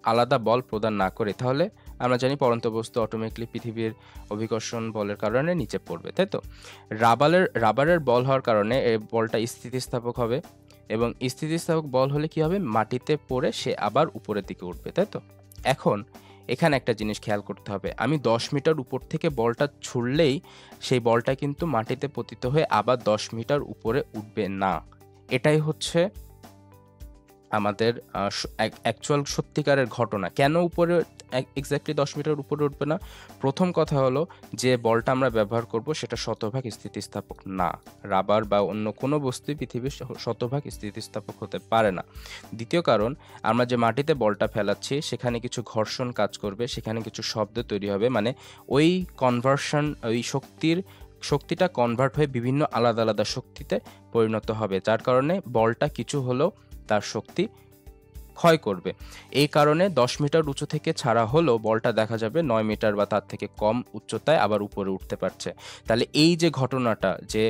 আলাদা বল প্রদান না করে। তাহলে আমরা জানি পড়ন্ত বস্তু অটোমেটিকলি পৃথিবীর অভিকর্ষণ বলের কারণে নিচে পড়বে, তাই তো? রাবারের বল হওয়ার কারণে এই বলটা স্থিতিস্থাপক হবে, এবং স্থিতিস্থাপক বল হলে কি হবে? মাটিতে পড়ে সে আবার উপরের দিকে উঠবে, তাই তো? এখন এখানে একটা জিনিস খেয়াল করতে হবে, আমি 10 মিটার উপর থেকে বলটা ছুড়লেই সেই বলটা কিন্তু মাটিতে পতিত হয়ে আবার 10 মিটার উপরে উঠবে না। এটাই হচ্ছে আমাদের অ্যাকচুয়াল সত্যিকারের ঘটনা। কেন উপরে এক্স্যাক্টলি 10 মিটার উপরে উঠবে না? প্রথম কথা হলো যে বলটা আমরা ব্যবহার করব সেটা শতভাগ স্থিতিস্থাপক না। রাবার বা অন্য কোনো বস্তুই পৃথিবীর শতভাগ স্থিতিস্থাপক হতে পারে না। দ্বিতীয় কারণ, আমরা যে মাটিতে বলটা ফেলাচ্ছি সেখানে কিছু ঘর্ষণ কাজ করবে, সেখানে কিছু শব্দ তৈরি হবে, মানে ওই কনভার্সন, ওই শক্তিটা কনভার্ট হয়ে বিভিন্ন আলাদা আলাদা শক্তিতে পরিণত হবে, যার কারণে বলটা কিছু হলেও তার শক্তি ক্ষয় করবে। এই কারণে 10 মিটার উঁচু থেকে ছাড়া হলেও বলটা দেখা যাবে 9 মিটার বা তার থেকে কম উচ্চতায় আবার উপরে উঠতে পারছে। তাহলে এই যে ঘটনাটা, যে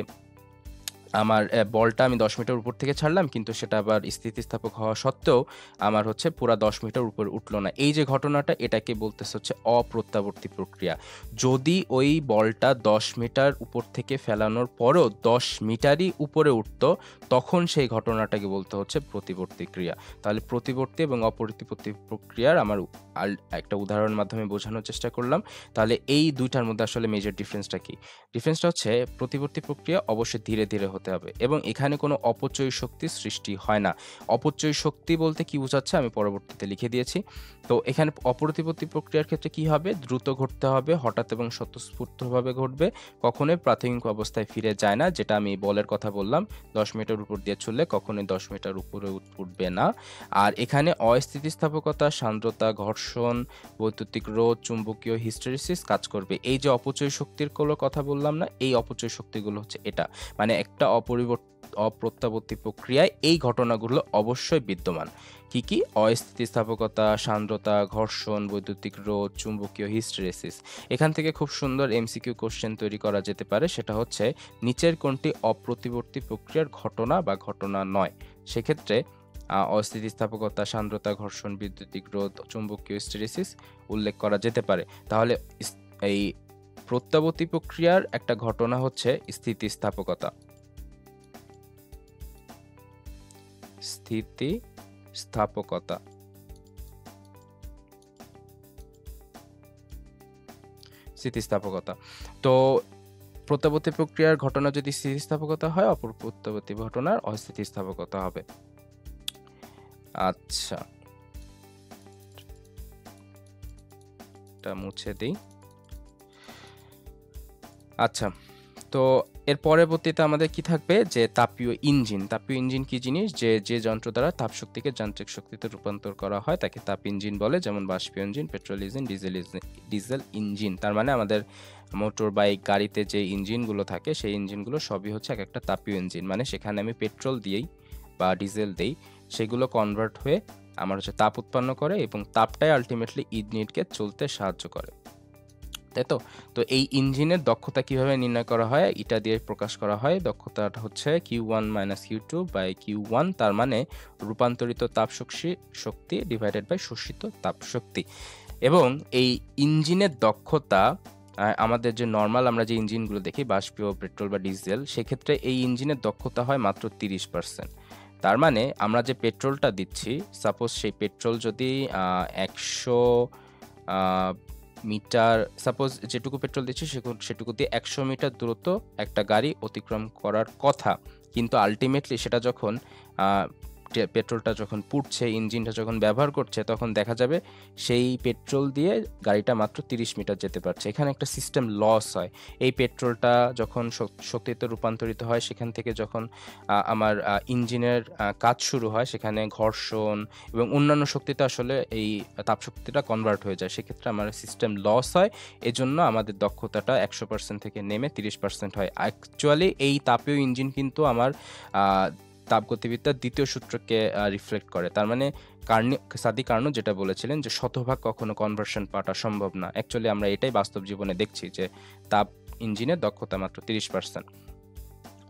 আমার বলটা আমি 10 মিটার উপর থেকে ছাড়লাম কিন্তু সেটা আবার স্থিতিস্থাপক হওয়া সত্ত্বেও আমার হচ্ছে পুরা 10 মিটার উপরে উঠলো না, এই যে ঘটনাটা, এটাকে বলতেছে হচ্ছে অপ্রত্যাবর্তী প্রক্রিয়া। যদি ওই বলটা 10 মিটার উপর থেকে ফেলানোর পরও 10 মিটারই উপরে উঠতো, তখন সেই ঘটনাটাকে বলতে হচ্ছে প্রতিবর্তী ক্রিয়া। তাহলে প্রতিবর্তী এবং অপ্রতিবর্তী প্রক্রিয়ার আমার একটা উদাহরণের মাধ্যমে বোঝানোর চেষ্টা করলাম। তাহলে এই দুইটার মধ্যে আসলে মেজর ডিফারেন্সটা কি? ডিফারেন্সটা হচ্ছে প্রতিবর্তী প্রক্রিয়া অবশ্যই ধীরে ধীরে হতে হবে এবং এখানে কোনো অপচয় শক্তি সৃষ্টি হয় না। অপচয় শক্তি বলতে কি বোঝাচ্ছে আমি পরবর্তীতে লিখে দিয়েছি। তো এখানে অপ্রতিবর্তী প্রক্রিয়ার ক্ষেত্রে কি হবে? দ্রুত ঘটতে হবে, হঠাৎ এবং স্বতঃস্ফূর্তভাবে ঘটবে, কখনোই প্রাথমিক অবস্থায় ফিরে যায় না, যেটা আমি বলের কথা বললাম 10 মিটার উপর দিয়ে ছুড়লে কখনোই 10 মিটার উপরে উঠবে না। আর এখানে অস্থিতিস্থাপকতা, সান্দ্রতা, ঘর্ষণ, বৈদ্যুতিক রোধ, চুম্বকীয় হিস্টেরিসিস কাজ করবে। এই যে অপচয় শক্তির কথা বললাম না, এই অপচয় শক্তিগুলো হচ্ছে এটা, মানে একটা অপ্রত্যাবর্তী প্রক্রিয়ায় এই ঘটনাগুলো অবশ্যই বিদ্যমান। কি কি? অস্থিতিস্থাপকতা, সান্দ্রতা, ঘর্ষণ, বৈদ্যুতিক রোধ, চুম্বকীয় হিস্টেরিসিস। এখান থেকে খুব সুন্দর এমসিকিউ কোশ্চেন তৈরি করা যেতে পারে, সেটা হচ্ছে নিচের কোনটি অপ্রতিবর্তী প্রক্রিয়ার ঘটনা বা ঘটনা নয়? সেক্ষেত্রে অস্থিতিস্থাপকতা, সান্দ্রতা, ঘর্ষণ, বৈদ্যুতিক রোধ, চুম্বকীয় হিস্টেরিসিস উল্লেখ করা যেতে পারে। তাহলে এই প্রত্যাবর্তী প্রক্রিয়ার একটা ঘটনা হচ্ছে স্থিতিস্থাপকতা। স্থিতিস্থাপকতা তো প্রত্যাবর্তী প্রক্রিয়ার ঘটনা যদি স্থিতিস্থাপকতা হয়, অপর প্রত্যাবর্তী ঘটনার অস্থিতিস্থাপকতা হবে। আচ্ছা, এটা মুছে দিই। আচ্ছা, তো এর পরবর্তীতে আমাদের কি থাকবে? যে তাপীয় ইঞ্জিন। তাপীয় ইঞ্জিন কি জিনিস? যে যন্ত্র দ্বারা তাপ শক্তিকে যান্ত্রিক শক্তিতে রূপান্তর করা হয় তাকে তাপ ইঞ্জিন বলে, যেমন বাষ্পীয় engine, petrol engine, diesel engine. তার মানে আমাদের মোটর বাইক, গাড়িতে যে ইঞ্জিনগুলো থাকে সেই ইঞ্জিনগুলো সবই হচ্ছে এক একটা তাপীয় ইঞ্জিন, মানে সেখানে আমি পেট্রোল দিই বা ডিজেল দেই, সেগুলো কনভার্ট হয়ে আমার হচ্ছে তাপ উৎপন্ন করে এবং তাপটাই আলটিমেটলি ইঞ্জিনকে চলতে সাহায্য করে, তাই তো? তো এই ইঞ্জিনের দক্ষতা কিভাবে নির্ণয় করা হয়? এটা দিয়ে প্রকাশ করা হয়। দক্ষতাটা হচ্ছে Q1 - Q2 বাই Q1, তার মানে রূপান্তরিত তাপ শক্তি ডিভাইডেড বাই শোষিত তাপ শক্তি। এবং এই ইঞ্জিনের দক্ষতা, আমাদের যে নর্মাল আমরা যে ইঞ্জিনগুলো দেখি বাষ্পীয়, পেট্রোল বা ডিজেল, সেক্ষেত্রে এই ইঞ্জিনের দক্ষতা হয় মাত্র 30%। তার মানে আমরা যে পেট্রোলটা দিচ্ছি, সাপোজ সেই পেট্রোল যদি 100 মিটার, সাপোজ যেটুকু পেট্রোল দিচ্ছি সেটুকু দিয়ে 100 মিটার দূরত্ব একটা গাড়ি অতিক্রম করার কথা, কিন্তু আলটিমেটলি সেটা যখন পেট্রোলটা যখন পুড়ছে, ইঞ্জিনটা যখন ব্যবহার করছে, তখন দেখা যাবে সেই পেট্রোল দিয়ে গাড়িটা মাত্র 30 মিটার যেতে পারছে। এখানে একটা সিস্টেম লস হয়। এই পেট্রোলটা যখন শক্তিতে রূপান্তরিত হয়, সেখান থেকে যখন আমার ইঞ্জিনের কাজ শুরু হয়, সেখানে ঘর্ষণ এবং অন্যান্য শক্তিতে আসলে এই তাপশক্তিটা কনভার্ট হয়ে যায়, সেক্ষেত্রে আমার সিস্টেম লস হয়। এজন্য আমাদের দক্ষতাটা 100% থেকে নেমে 30% হয়। অ্যাকচুয়ালি এই তাপীয় ইঞ্জিন কিন্তু আমার তাপগতিবিদ্যার দ্বিতীয় সূত্রকে রিফ্লেক্ট করে। তার মানে সাদি কার্নো যেটা বলেছিলেন যে শতভাগ কখনো কনভার্সন পাওয়াটা সম্ভব না, অ্যাকচুয়ালি আমরা এটাই বাস্তব জীবনে দেখছি যে তাপ ইঞ্জিনের দক্ষতা মাত্র 30%।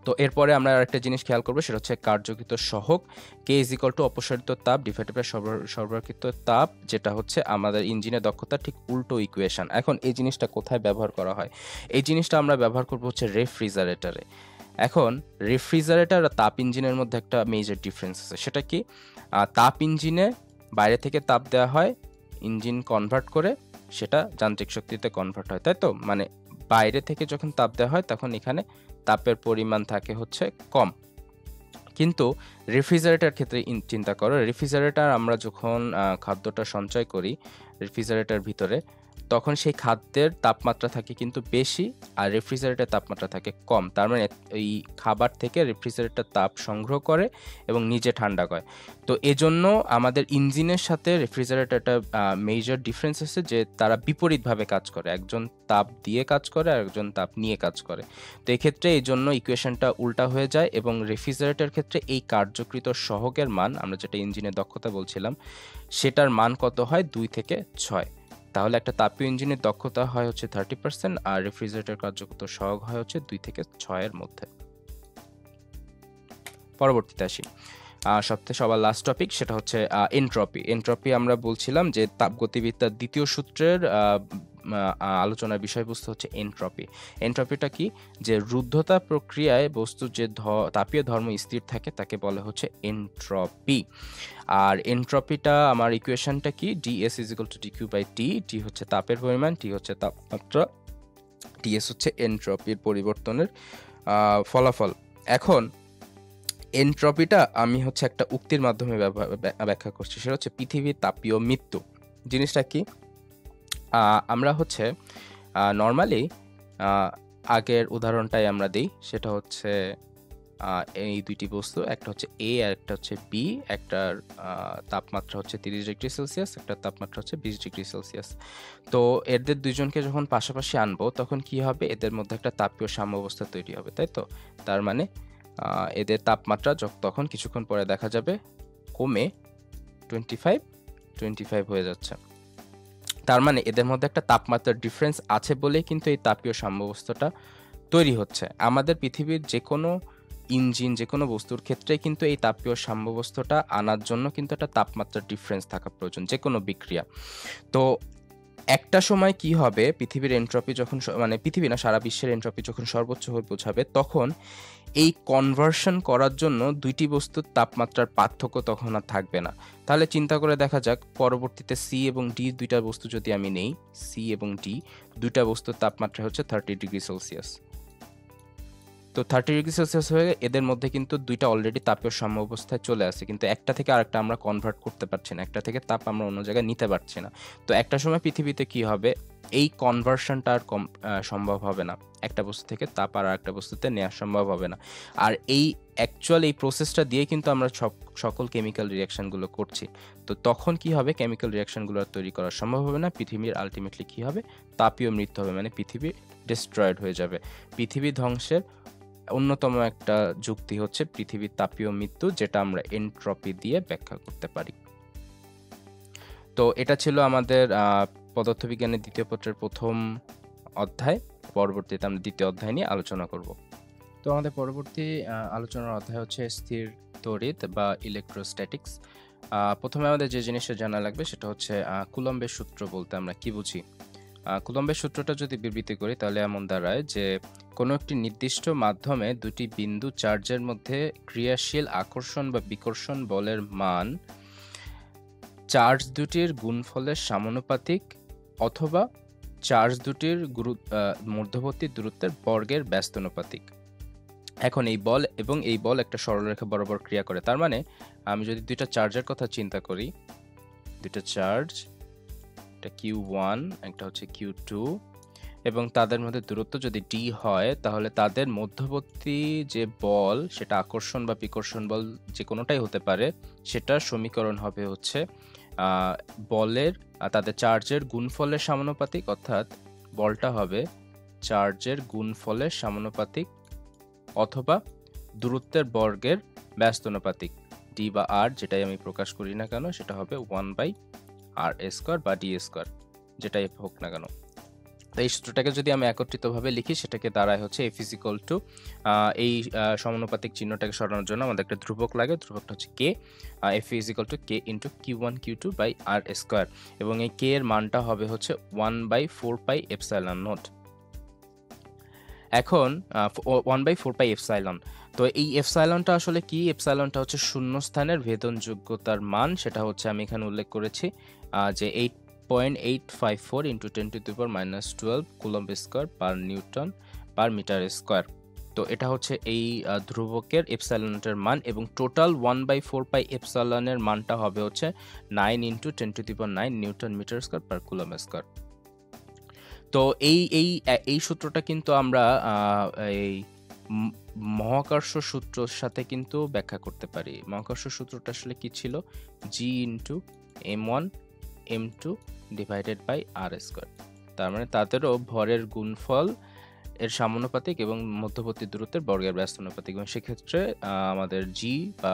তো এরপরে আমরা আরেকটা জিনিস খেয়াল করবো, সেটা হচ্ছে কার্যকৃত সহগ K = অপসারিত তাপ ডিভাইডেড বাই সরবরাহকৃত তাপ, যেটা হচ্ছে আমাদের ইঞ্জিনের দক্ষতা ঠিক উল্টো ইকুয়েশন। এখন এই জিনিসটা কোথায় ব্যবহার করা হয়? এই জিনিসটা আমরা ব্যবহার করবো হচ্ছে রেফ্রিজারেটরে। এখন রেফ্রিজারেটর আর তাপ ইঞ্জিনের মধ্যে একটা মেজর ডিফারেন্স আছে। সেটা কি? তাপ ইঞ্জিনে বাইরে থেকে তাপ দেওয়া হয়, ইঞ্জিন কনভার্ট করে সেটা যান্ত্রিক শক্তিতে কনভার্ট হয়, তাই তো? মানে বাইরে থেকে যখন তাপ দেওয়া হয় তখন এখানে তাপের পরিমাণ থাকে হচ্ছে কম, কিন্তু রেফ্রিজারেটর ক্ষেত্রে চিন্তা করো, রেফ্রিজারেটর আমরা যখন খাদ্যটা সঞ্চয় করি রেফ্রিজারেটর ভিতরে, তখন সেই খাদ্যের তাপমাত্রা থাকে কিন্তু বেশি আর রেফ্রিজারেটরের তাপমাত্রা থাকে কম। তার মানে এই খাবার থেকে রেফ্রিজারেটর তাপ সংগ্রহ করে এবং নিজে ঠান্ডা করে। তো এজন্য আমাদের ইঞ্জিনের সাথে রেফ্রিজারেটরটা মেজর ডিফারেন্স আছে যে তারা বিপরীতভাবে কাজ করে, একজন তাপ দিয়ে কাজ করে আর একজন তাপ নিয়ে কাজ করে। তো এক্ষেত্রে এই জন্য ইকুয়েশনটা উল্টা হয়ে যায় এবং রেফ্রিজারেটর ক্ষেত্রে এই কার্যকৃত সহগের মান, আমরা যেটা ইঞ্জিনের দক্ষতা বলছিলাম, সেটার মান কত হয় 2 থেকে 6। তাহলে একটা তাপীয় ইঞ্জিনের দক্ষতা হয় হচ্ছে 30% আর রেফ্রিজারেটর কার্যকৃত সহগ হয় হচ্ছে 2 থেকে 6 এর মধ্যে। পরবর্তীতে আসি, সবার লাস্ট টপিক, সেটা হচ্ছে এনট্রপি। এনট্রপি আমরা বলছিলাম যে তাপগতিবিদ্যার দ্বিতীয় সূত্রের আলোচনার বিষয়বস্তু হচ্ছে এনট্রপি। এনট্রপিটা কি? যে রুদ্ধতা প্রক্রিয়ায় বস্তুর যে তাপীয় ধর্ম স্থির থাকে তাকে বলে হচ্ছে এনট্রপি। আর এনট্রপিটা আমার ইকুয়েশনটা কি? dS = dQ/T। টি হচ্ছে তাপের পরিমাণ, টি হচ্ছে তাপমাত্রা, টিএস হচ্ছে এনট্রপির পরিবর্তনের ফলাফল। এখন এনট্রপিটা আমি হচ্ছে একটা উক্তির মাধ্যমে ব্যাখ্যা করছি, সেটা হচ্ছে পৃথিবীর তাপীয় মৃত্যু। জিনিসটা কি? আমরা হচ্ছে নর্মালি আগের উদাহরণটাই আমরা দিই, সেটা হচ্ছে এই দুইটি বস্তু, একটা হচ্ছে এ আর একটা হচ্ছে বি, একটার তাপমাত্রা হচ্ছে 30 ডিগ্রি সেলসিয়াস, একটার তাপমাত্রা হচ্ছে 20 ডিগ্রি সেলসিয়াস। তো এদের দুইজনকে যখন পাশাপাশি আনবো তখন কি হবে? এদের মধ্যে একটা তাপীয় সাম্যাবস্থা তৈরি হবে, তাই তো? তার মানে এদের তাপমাত্রা তখন কিছুক্ষণ পরে দেখা যাবে কমে 25 হয়ে যাচ্ছে। তার মানে এদের মধ্যে একটা তাপমাত্রার ডিফারেন্স আছে বলেই কিন্তু এই তাপীয় সাম্যাবস্থাটা তৈরি হচ্ছে। আমাদের পৃথিবীর যে কোনো ইঞ্জিন, যে কোনো বস্তুর ক্ষেত্রে কিন্তু এই তাপীয় সাম্যাবস্থাটা আনার জন্য কিন্তু একটা তাপমাত্রার ডিফারেন্স থাকা প্রয়োজন, যে কোনো বিক্রিয়া। তো একটা সময় কি হবে, পৃথিবীর এনট্রপি যখন পৃথিবী না, সারা বিশ্বের এনট্রপি যখন সর্বোচ্চ হয়ে পৌঁছাবে, তখন এই কনভার্সন করার জন্য দুইটি বস্তুর তাপমাত্রার পার্থক্য তখন আর থাকবে না। তাহলে চিন্তা করে দেখা যাক, পরবর্তীতে সি এবং ডি দুইটা বস্তু যদি আমি নেই, সি এবং ডি দুইটা বস্তুর তাপমাত্রা হচ্ছে 30 ডিগ্রি সেলসিয়াস। তো 30 ডিগ্রি সেলসিয়াস হয়ে এদের মধ্যে কিন্তু দুইটা অলরেডি তাপীয় সাম্যাবস্থায় চলে আসে, কিন্তু একটা থেকে আরেকটা আমরা কনভার্ট করতে পারছি না, একটা থেকে তাপ আমরা অন্য জায়গায় নিতে পারছি না। তো একটা সময় পৃথিবীতে কি হবে, এই কনভার্সনটা আর সম্ভব হবে না, একটা বস্তু থেকে তাপ আর একটা বস্তুতে নেওয়া সম্ভব হবে না। আর এই প্রসেসটা দিয়ে কিন্তু আমরা সকল কেমিক্যাল রিয়াকশনগুলো করছি। তো তখন কি হবে, কেমিক্যাল রিয়াকশনগুলো তৈরি করা সম্ভব হবে না, পৃথিবীর আলটিমেটলি কি হবে, তাপীয় মৃত্যু হবে, মানে পৃথিবী ডিস্ট্রয়েড হয়ে যাবে। পৃথিবী ধ্বংসের অন্যতম একটা যুক্তি হচ্ছে পৃথিবীর তাপীয় মৃত্যু, যেটা আমরা এনট্রপি দিয়ে ব্যাখ্যা করতে পারি। তো এটা ছিল আমাদের পদার্থবিজ্ঞানের দ্বিতীয় পত্রের প্রথম অধ্যায়। পরবর্তীতে আমরা দ্বিতীয় অধ্যায় নিয়ে আলোচনা করব। তো আমাদের পরবর্তী আলোচনার অধ্যায় হচ্ছে স্থির তড়িৎ বা ইলেকট্রোস্ট্যাটিক্স। প্রথমে আমাদের যে জিনিসটা জানা লাগবে সেটা হচ্ছে কুলম্বের সূত্র বলতে আমরা কি বুঝি। কুলম্বের সূত্রটা যদি বিবৃতি করি তাহলে এমন দাঁড়ায় যে কোনো একটি নির্দিষ্ট মাধ্যমে দুটি বিন্দু চার্জের মধ্যে ক্রিয়াশীল আকর্ষণ বা বিকর্ষণ বলের মান চার্জ দুটির গুণফলের সমানুপাতিক অথবা চার্জ দুটির মধ্যবর্তী দূরত্বের বর্গের ব্যস্তানুপাতিক। এখন এই বল এবং এই বল একটা সরলরেখা বরাবর ক্রিয়া করে। তার মানে আমি যদি দুইটা চার্জের কথা চিন্তা করি, দুইটা চার্জ, একটা Q1 একটা হচ্ছে Q2, এবং তাদের মধ্যে দূরত্ব যদি d হয়, তাহলে তাদের মধ্যবর্তী যে বল, সেটা আকর্ষণ বা বিকর্ষণ বল যে কোনোটাই হতে পারে, সেটার সমীকরণ হবে হচ্ছে বলের তাদের চার্জের গুণফলের সমানুপাতিক, অর্থাৎ বলটা হবে চার্জের গুণফলের সমানুপাতিক অথবা দূরত্বের বর্গের ব্যস্তানুপাতিক। d বা r যেটাই আমি প্রকাশ করি না কেন, সেটা হবে 1/r² বা d², যেটাই হোক না কেন। তো এই সূত্রটাকে যদি আমি একত্রিতভাবে লিখি, সেটাকে দাঁড়ায় হচ্ছে F = এই সমানুপাতিক চিহ্নটাকে সরানোর জন্য আমাদের একটা ধ্রুবক লাগে, ধ্রুবকটা হচ্ছে k। F = k × Q1 Q2/r², এবং এই k এর মানটা হবে হচ্ছে 1/4πε0। এখন 1/4πε। তো এই এপসাইলনটা আসলে কি? এপসাইলনটা হচ্ছে শূন্যস্থানের ভেদনযোগ্যতার মান, সেটা হচ্ছে আমি এখানে উল্লেখ করেছি যে 8.854 × 10⁻⁻12 coulomb square per newton per metre square. তো এটা হচ্ছে এই ধ্রুবকের এপসাইলনের মান, এবং টোটাল 1/4 পাই এপসাইলনের মানটা হবে হচ্ছে 9 × 10⁹ newton metre square per coulomb square. তো এই সূত্রটা কিন্তু আমরা এই মহাকর্ষ সূত্রের সাথে কিন্তু ব্যাখ্যা করতে পারি। মহাকর্ষ সূত্রটা আসলে কি ছিল? g × m1 m2 divided by r square. তার মানে তাদেরও ভরের গুণফল এর সমানুপাতিক এবং মধ্যবর্তী দূরত্বের বর্গের ব্যস্তানুপাতিক, এবং সেক্ষেত্রে আমাদের g বা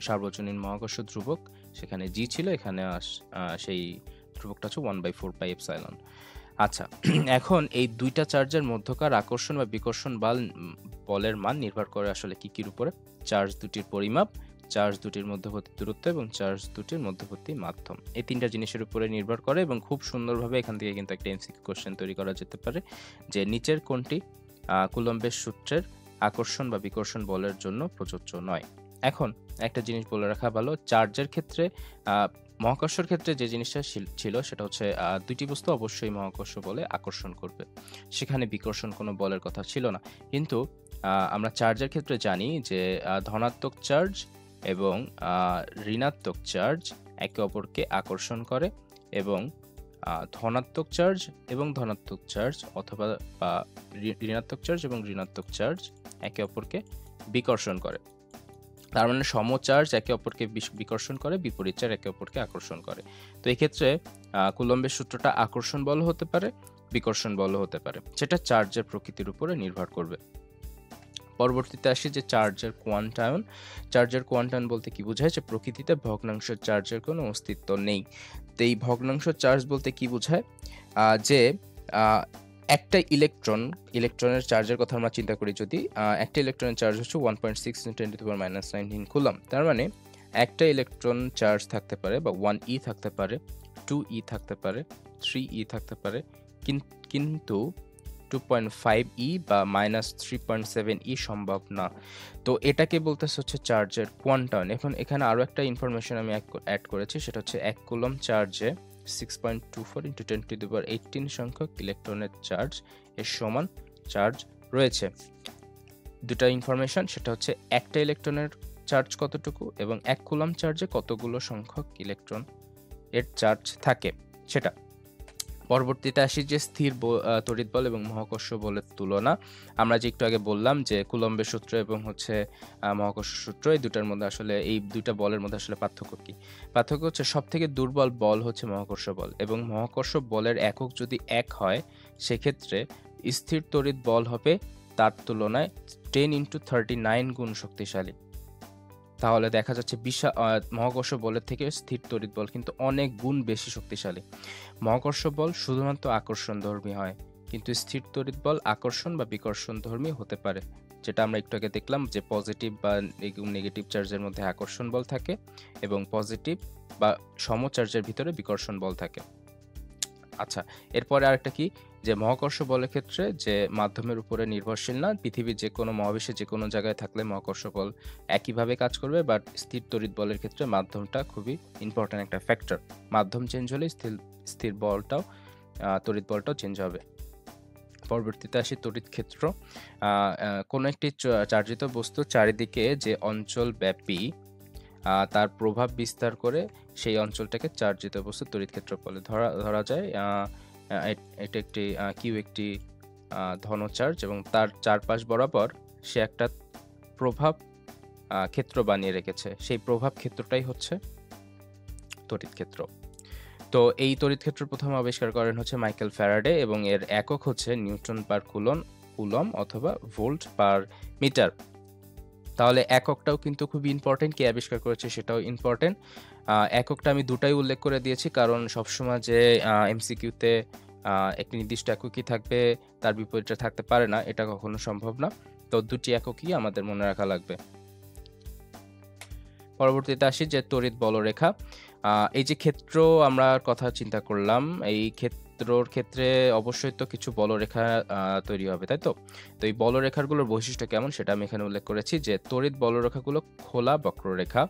সার্বজনীন মহাকর্ষ ধ্রুবক সেখানে g ছিল, এখানে সেই ধ্রুবকটা হচ্ছে 1/4 পাই এপসাইলন। আচ্ছা, এখন এই দুইটা চার্জের মধ্যকার আকর্ষণ বা বিকর্ষণ বলের মান নির্ভর করে আসলে কির উপরে? চার্জ দুটির পরিমাপ, চার্জ দুটির মধ্যবর্তী দূরত্ব এবং চার্জ দুটির মধ্যবর্তী মাধ্যম। এই তিনটা জিনিসের উপরে নির্ভর করে, এবং খুব সুন্দরভাবে এখান থেকে কিন্তু একটা এমসিকিউ কোশ্চেন তৈরি করা যেতে পারে যে নিচের কোনটি কুলম্বের সূত্রের আকর্ষণ বা বিকর্ষণ বলের জন্য প্রযোজ্য নয়। এখন একটা জিনিস বলে রাখা ভালো, চার্জের ক্ষেত্রে মহাকর্ষের ক্ষেত্রে যে জিনিসটা ছিল সেটা হচ্ছে দুইটি বস্তু অবশ্যই মহাকর্ষ বলে আকর্ষণ করবে, সেখানে বিকর্ষণ কোনো বলের কথা ছিল না। কিন্তু আমরা চার্জের ক্ষেত্রে জানি যে ধনাত্মক চার্জ এবং ঋণাত্মক চার্জ একে অপরকে আকর্ষণ করে, এবং ধনাত্মক চার্জ এবং ধনাত্মক চার্জ অথবা ঋণাত্মক চার্জ এবং ঋণাত্মক চার্জ একে অপরকে বিকর্ষণ করে। তার মানে সমচার্জ একে অপরকে বিকর্ষণ করে, বিপরীত চার্জ একে অপরকে আকর্ষণ করে। তো এই ক্ষেত্রে কুলম্বের সূত্রটা আকর্ষণ বল হতে পারে, বিকর্ষণ বল হতে পারে, সেটা চার্জের প্রকৃতির উপরে নির্ভর করবে। পরবর্তীতে আসি যে চার্জের কোয়ান্টায়ন। চার্জের কোয়ান্টায়ন বলতে কি বোঝায়? যে প্রকৃতিতে ভগ্নাংশ চার্জের কোনো অস্তিত্ব নেই। তো এই ভগ্নাংশ চার্জ বলতে কি বোঝায়? যে একটা ইলেকট্রনের চার্জের কথা আমরা চিন্তা করি, যদি একটা ইলেকট্রনের চার্জ হচ্ছে 1.6 × 10⁻⁹ কুলম্ব, তার মানে একটা ইলেকট্রন চার্জ থাকতে পারে বা 1e থাকতে পারে, 2e থাকতে পারে, 3e থাকতে পারে, কিন্তু 2.5e বা -3.7e সম্ভব না। তো এটাকে বলতেছে হচ্ছে চার্জের কোয়ান্টায়ন। এখন এখানে আরো একটা ইনফরমেশন আমি অ্যাড করেছি, সেটা হচ্ছে 1 কুলম্ব চার্জে 6.24 × 10⁻18 সংখ্যক ইলেকট্রনের চার্জ এর সমান চার্জ রয়েছে। দুটা ইনফরমেশন, সেটা হচ্ছে একটা ইলেকট্রনের চার্জ কতটুকু এবং 1 কুলম্ব চার্জে কতগুলো সংখ্যক ইলেকট্রন এর চার্জ থাকে সেটা। পরবর্তীতে আসি যে স্থির তড়িৎ বল এবং মহাকর্ষ বলের তুলনা। আমরা যে একটু আগে বললাম যে কুলম্বের সূত্র এবং হচ্ছে মহাকর্ষ সূত্র, এই দুটার মধ্যে আসলে এই দুইটা বলের মধ্যে আসলে পার্থক্য কি? পার্থক্য হচ্ছে সবথেকে দুর্বল বল হচ্ছে মহাকর্ষ বল, এবং মহাকর্ষ বলের একক যদি 1 হয় সেক্ষেত্রে স্থির তড়িৎ বল হবে তার তুলনায় 10 × 39 গুণ শক্তিশালী। তাহলে দেখা যাচ্ছে মহাকর্ষ বলের থেকে স্থির তড়িৎ বল কিন্তু অনেক গুণ বেশি শক্তিশালী। মহাকর্ষ বল শুধুমাত্র আকর্ষণধর্মী হয়, কিন্তু স্থির তড়িৎ বল আকর্ষণ বা বিকর্ষণধর্মী হতে পারে, যেটা আমরা একটু আগে দেখলাম যে পজিটিভ বা নেগেটিভ চার্জের মধ্যে আকর্ষণ বল থাকে এবং পজিটিভ বা সমচার্জের ভিতরে বিকর্ষণ বল থাকে। আচ্ছা, এরপরে আরেকটা কি, যে মহাকর্ষ বলের ক্ষেত্রে যে মাধ্যমের উপরে নির্ভরশীল না, পৃথিবীর যে কোনো মহাবিশ্বে যে কোনো জায়গায় থাকলে মহাকর্ষ বল একইভাবে কাজ করবে, বাট স্থির তড়িৎ বলের ক্ষেত্রে মাধ্যমটা খুবই ইম্পর্ট্যান্ট একটা ফ্যাক্টর। মাধ্যম চেঞ্জ হলে স্থির বলটাও তড়িৎ বলটাও চেঞ্জ হবে। পরবর্তীতে আসি তড়িৎ ক্ষেত্র। কোনো একটি চার্জিত বস্তু চারিদিকে যে অঞ্চল ব্যাপী তার প্রভাব বিস্তার করে সেই অঞ্চলটাকে চার্জিত বস্তু তড়িৎ ক্ষেত্র বলে। ধরা যায় এটা একটি কিউ একটি ধন চার্জ এবং তার চারপাশ বরাবর সে একটা প্রভাব ক্ষেত্র বানিয়ে রেখেছে, সেই প্রভাব ক্ষেত্রটাই হচ্ছে তড়িৎ ক্ষেত্র। তো এই তড়িৎ ক্ষেত্র প্রথম আবিষ্কার করেন হচ্ছে মাইকেল ফ্যারাডে, এবং এর একক হচ্ছে নিউটন পার কুলম অথবা ভোল্ট পার মিটার। তাহলে এককটাও কিন্তু খুব ইম্পর্টেন্ট, কে আবিষ্কার করেছে সেটাও ইম্পর্টেন্ট। এককটা আমি দুটাই উল্লেখ করে দিয়েছি, কারণ সবসময় যে এমসিকিউতে একটি নির্দিষ্ট এককই থাকবে তার বিপরীতটা থাকতে পারে না, এটা কখনো সম্ভব না। তো দুটি এককই আমাদের মনে রাখা লাগবে। পরবর্তীতে আসি যে তড়িৎ বলরেখা। এই যে ক্ষেত্র আমরা কথা চিন্তা করলাম, এই ক্ষেত্রর ক্ষেত্রে অবশ্যই তো কিছু বলরেখা তৈরি হবে, তাই তো? তো এই বলরেখাগুলোর বৈশিষ্ট্য কেমন সেটা আমি এখানে উল্লেখ করেছি, যে তড়িৎ বলরেখাগুলো খোলা বক্ররেখা।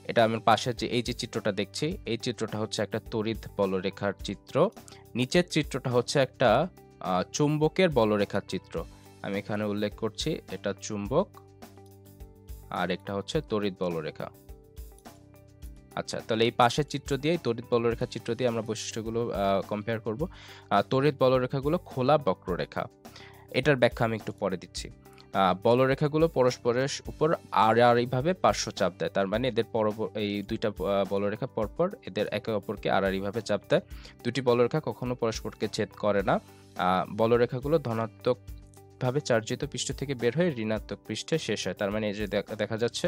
এটা আমার পাশে যে এই যে চিত্রটা দেখছি, এই চিত্রটা হচ্ছে একটা তড়িৎ বলরেখার চিত্র, নিচের চিত্রটা হচ্ছে একটা চুম্বকের বলরেখার চিত্র। আমি এখানে উল্লেখ করছি এটা চুম্বক আর একটা হচ্ছে তড়িৎ বলরেখা। আচ্ছা, তাহলে এই পাশের চিত্র দিয়ে তড়িৎ বলরেখার চিত্র দিয়ে আমরা বৈশিষ্ট্যগুলো কম্পেয়ার করব। তড়িৎ বলরেখাগুলো খোলা বক্ররেখা। এটার ব্যাখ্যা আমি একটু পরে দিচ্ছি। বলরেখাগুলো পরস্পরের উপর আড়াআড়িভাবে পার্শ্ব চাপ দেয়, তার মানে এদের এই দুইটা বলরেখা পরপর এদের একে অপরকে আড়াআড়িভাবে চাপ দেয়। দুটি বলরেখা কখনো পরস্পরকে ছেদ করে না। বলরেখাগুলো ধনাত্মক ভাবে চার্জিত পৃষ্ঠ থেকে বের হয়ে ঋণাত্মক পৃষ্ঠে শেষ হয়, তার মানে এই যে দেখা যাচ্ছে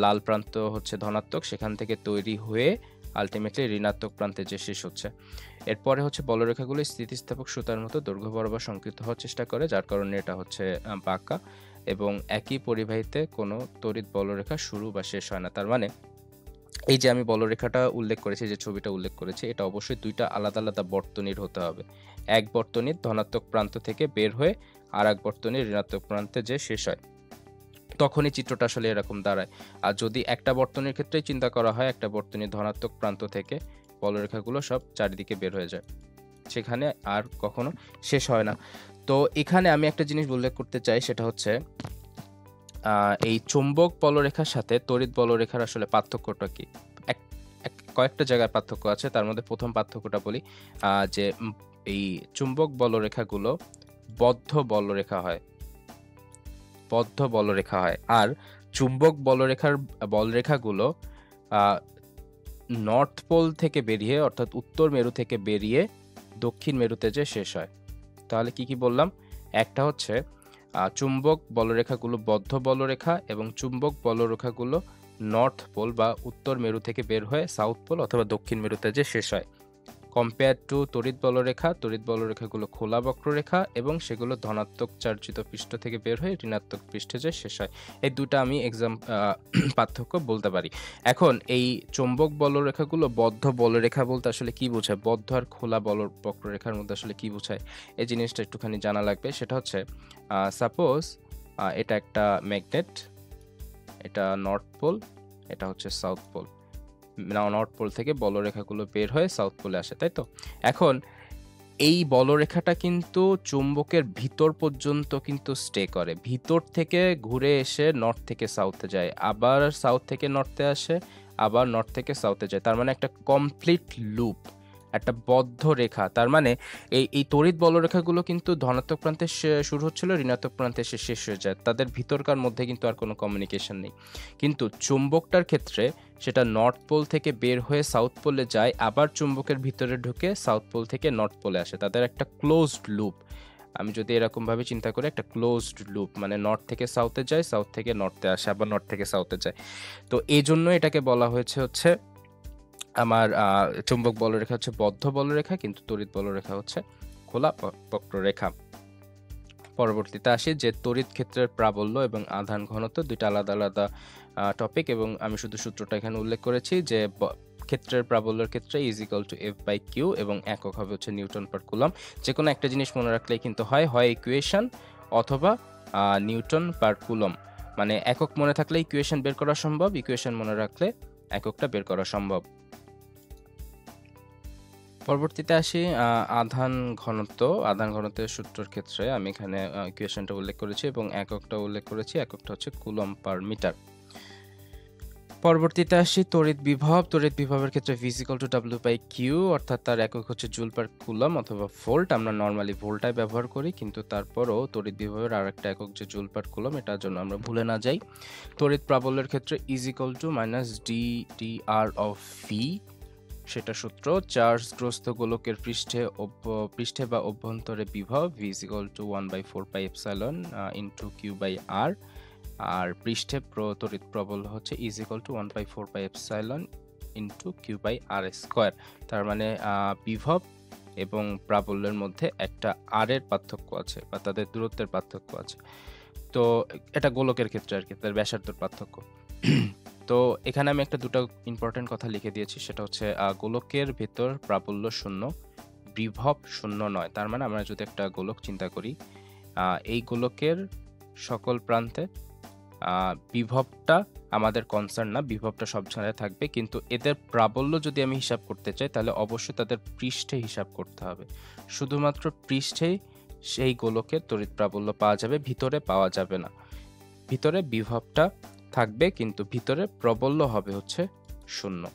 লাল প্রান্ত হচ্ছে ধনাত্মক, সেখান থেকে তৈরি হয়ে আলটিমেটলি ঋণাত্মক প্রান্তে যে শেষ হচ্ছে। এরপরে হচ্ছে বলরেখাগুলো স্থিতিস্থাপক সুতার মতো দৈর্ঘ্য বরাবর সংকৃত হওয়ার চেষ্টা করে, যার কারণে এটা হচ্ছে বাঁকা এবং একই পরিবাহিতে কোনো তড়িৎ বলরেখা শুরু বা শেষ হয় না। তার মানে এই যে আমি বলরেখাটা উল্লেখ করেছি, যে ছবিটা উল্লেখ করেছি, এটা অবশ্যই দুইটা আলাদা আলাদা বর্তনীর হতে হবে। এক বর্তনীর ধনাত্মক প্রান্ত থেকে বের হয়ে আর এক বর্তনীর ঋণাত্মক প্রান্তে যে শেষ হয়, তখনই চিত্রটা আসলে এরকম দাঁড়ায়। আর যদি একটা বর্তনীর ক্ষেত্রেই চিন্তা করা হয়, একটা বর্তনীর ধনাত্মক প্রান্ত থেকে বলরেখাগুলো সব চারিদিকে বের হয়ে যায়, সেখানে আর কখনো শেষ হয় না। তো এখানে আমি একটা জিনিস উল্লেখ করতে চাই, সেটা হচ্ছে এই চৌম্বক বলরেখার সাথে তড়িৎ বলরেখার আসলে পার্থক্যটা কি। কয়েকটা জায়গায় পার্থক্য আছে, তার মধ্যে প্রথম পার্থক্যটা বলি, যে এই চুম্বক বলরেখাগুলো বদ্ধ বলরেখা হয়, বদ্ধ বলরেখা হয়, আর চুম্বক বলরেখাগুলো নর্থ পোল থেকে বেরিয়ে, অর্থাৎ উত্তর মেরু থেকে বেরিয়ে দক্ষিণ মেরুতে যে শেষ হয়। তাহলে কি বললাম, একটা হচ্ছে চুম্বক বলরেখাগুলো বদ্ধ বলরেখা এবং চুম্বক বলরেখাগুলো নর্থ পোল বা উত্তর মেরু থেকে বের হয়ে সাউথ পোল অথবা দক্ষিণ মেরুতে যে শেষ হয়। কম্পেয়ার টু তড়িৎ বলরেখাগুলো খোলা বক্ররেখা এবং সেগুলো ধনাত্মক চার্জিত পৃষ্ঠ থেকে বের হয়ে ঋণাত্মক পৃষ্ঠে যে শেষ হয়। এই দুটো আমি পার্থক্য বলতে পারি। এখন এই চৌম্বক বলরেখাগুলো বদ্ধ বলরেখা বলতে আসলে কি বোঝায়, বদ্ধ আর খোলা বক্ররেখার মধ্যে আসলে কি বোঝায়, এই জিনিসটা একটুখানি জানা লাগবে। সেটা হচ্ছে সাপোজ এটা একটা ম্যাগনেট, এটা নর্থ পোল, এটা হচ্ছে সাউথ পোল। নর্থ পোল থেকে বলরেখাগুলো বের হয়ে সাউথ পোলে আসে, তাই তো? এখন এই বলরেখাটা কিন্তু চুম্বকের ভিতর পর্যন্ত কিন্তু স্টে করে, ভিতর থেকে ঘুরে এসে নর্থ থেকে সাউথে যায়, আবার সাউথ থেকে নর্থে আসে, আবার নর্থ থেকে সাউথে যায়, তার মানে একটা কমপ্লিট লুপ, একটা বদ্ধ রেখা। তার মানে এই তড়িৎ বলরেখাগুলো কিন্তু ধনাত্মক প্রান্তে শুরু হচ্ছিল, ঋণাত্মক প্রান্তে এসে শেষ হয়ে যায়, তাদের ভিতরকার মধ্যে কিন্তু আর কোনো কমিউনিকেশন নেই। কিন্তু চুম্বকটার ক্ষেত্রে সেটা নর্থ পোল থেকে বের হয়ে সাউথ পোলে যায়, আবার চুম্বকের ভিতরে ঢুকে সাউথ পোল থেকে নর্থ পোলে আসে, তাদের একটা ক্লোজড লুপ। আমি যদি এরকমভাবে চিন্তা করি, একটা ক্লোজড লুপ, মানে নর্থ থেকে সাউথে যায়, সাউথ থেকে নর্থে আসে, আবার নর্থ থেকে সাউথে যায়। তো এই জন্য এটাকে বলা হচ্ছে আমার চুম্বক বলরেখা হচ্ছে বদ্ধ বলরেখা, কিন্তু তড়িৎ বলরেখা হচ্ছে খোলা বক্ররেখা। পরবর্তীতে আসি যে তড়িৎ ক্ষেত্রের প্রাবল্য এবং আধান ঘনত্ব দুইটা আলাদা আলাদা টপিক, এবং আমি শুধু সূত্রটা এখানে উল্লেখ করেছি যে ক্ষেত্রের প্রাবল্যের ক্ষেত্রে F/Q এবং একক হবে হচ্ছে নিউটন পার কুলম। যে কোনো একটা জিনিস মনে রাখলেই কিন্তু হয় ইকুয়েশন অথবা নিউটন পার কুলম, মানে একক মনে থাকলে ইকুয়েশন বের করা সম্ভব, ইকুয়েশন মনে রাখলে এককটা বের করা সম্ভব। পরবর্তীতে আসি আধান ঘনত্বের সূত্রের ক্ষেত্রে আমি এখানে ইকুয়েশনটা উল্লেখ করেছি এবং এককটা উল্লেখ করেছি, এককটা হচ্ছে কুলম পার মিটার। পরবর্তীতে আসি তড়িৎ বিভবের ক্ষেত্রে V/W/Q, অর্থাৎ তার একক হচ্ছে জুল পার কুলম অথবা ভোল্ট। আমরা নর্মালি ভোল্টাই ব্যবহার করি, কিন্তু তারপরও তড়িৎ বিভবের আরেকটা একক যে জুল পার কুলম, এটার জন্য আমরা ভুলে না যাই। তড়িৎ প্রাবল্যের ক্ষেত্রে -d/r(V), সেটা সূত্র চার্জগ্রস্ত গোলকের পৃষ্ঠে বা অভ্যন্তরে বিভব V=1/4πε × Q/r, আর পৃষ্ঠে তড়িৎ প্রবল হচ্ছে = 1/4πε × Q/r²। তার মানে বিভব এবং প্রাবল্যের মধ্যে একটা r এর পার্থক্য আছে বা তাদের দূরত্বের পার্থক্য আছে। তো এটা গোলকের ক্ষেত্রে আর কি, তার ব্যাসার্ধের পার্থক্য। তো এখানে আমি দুটো ইম্পর্টেন্ট কথা লিখে দিয়েছি, সেটা হচ্ছে গোলকের ভেতর প্রাবল্য শূন্য, বিভব শূন্য নয়। তার মানে আমরা যদি একটা গোলক চিন্তা করি, এই গোলকের সকল প্রান্তে বিভবটা আমাদের কনসার্ন না, বিভবটা সব জায়গায় থাকবে, কিন্তু এদের প্রাবল্য যদি আমি হিসাব করতে চাই তাহলে অবশ্যই তাদের পৃষ্ঠে হিসাব করতে হবে। শুধুমাত্র পৃষ্ঠেই সেই গোলকের তড়িৎ প্রাবল্য পাওয়া যাবে, ভিতরে পাওয়া যাবে না। ভিতরে বিভবটা থাকবে কিন্তু ভিতরে প্রবল্য হবে হচ্ছে 0।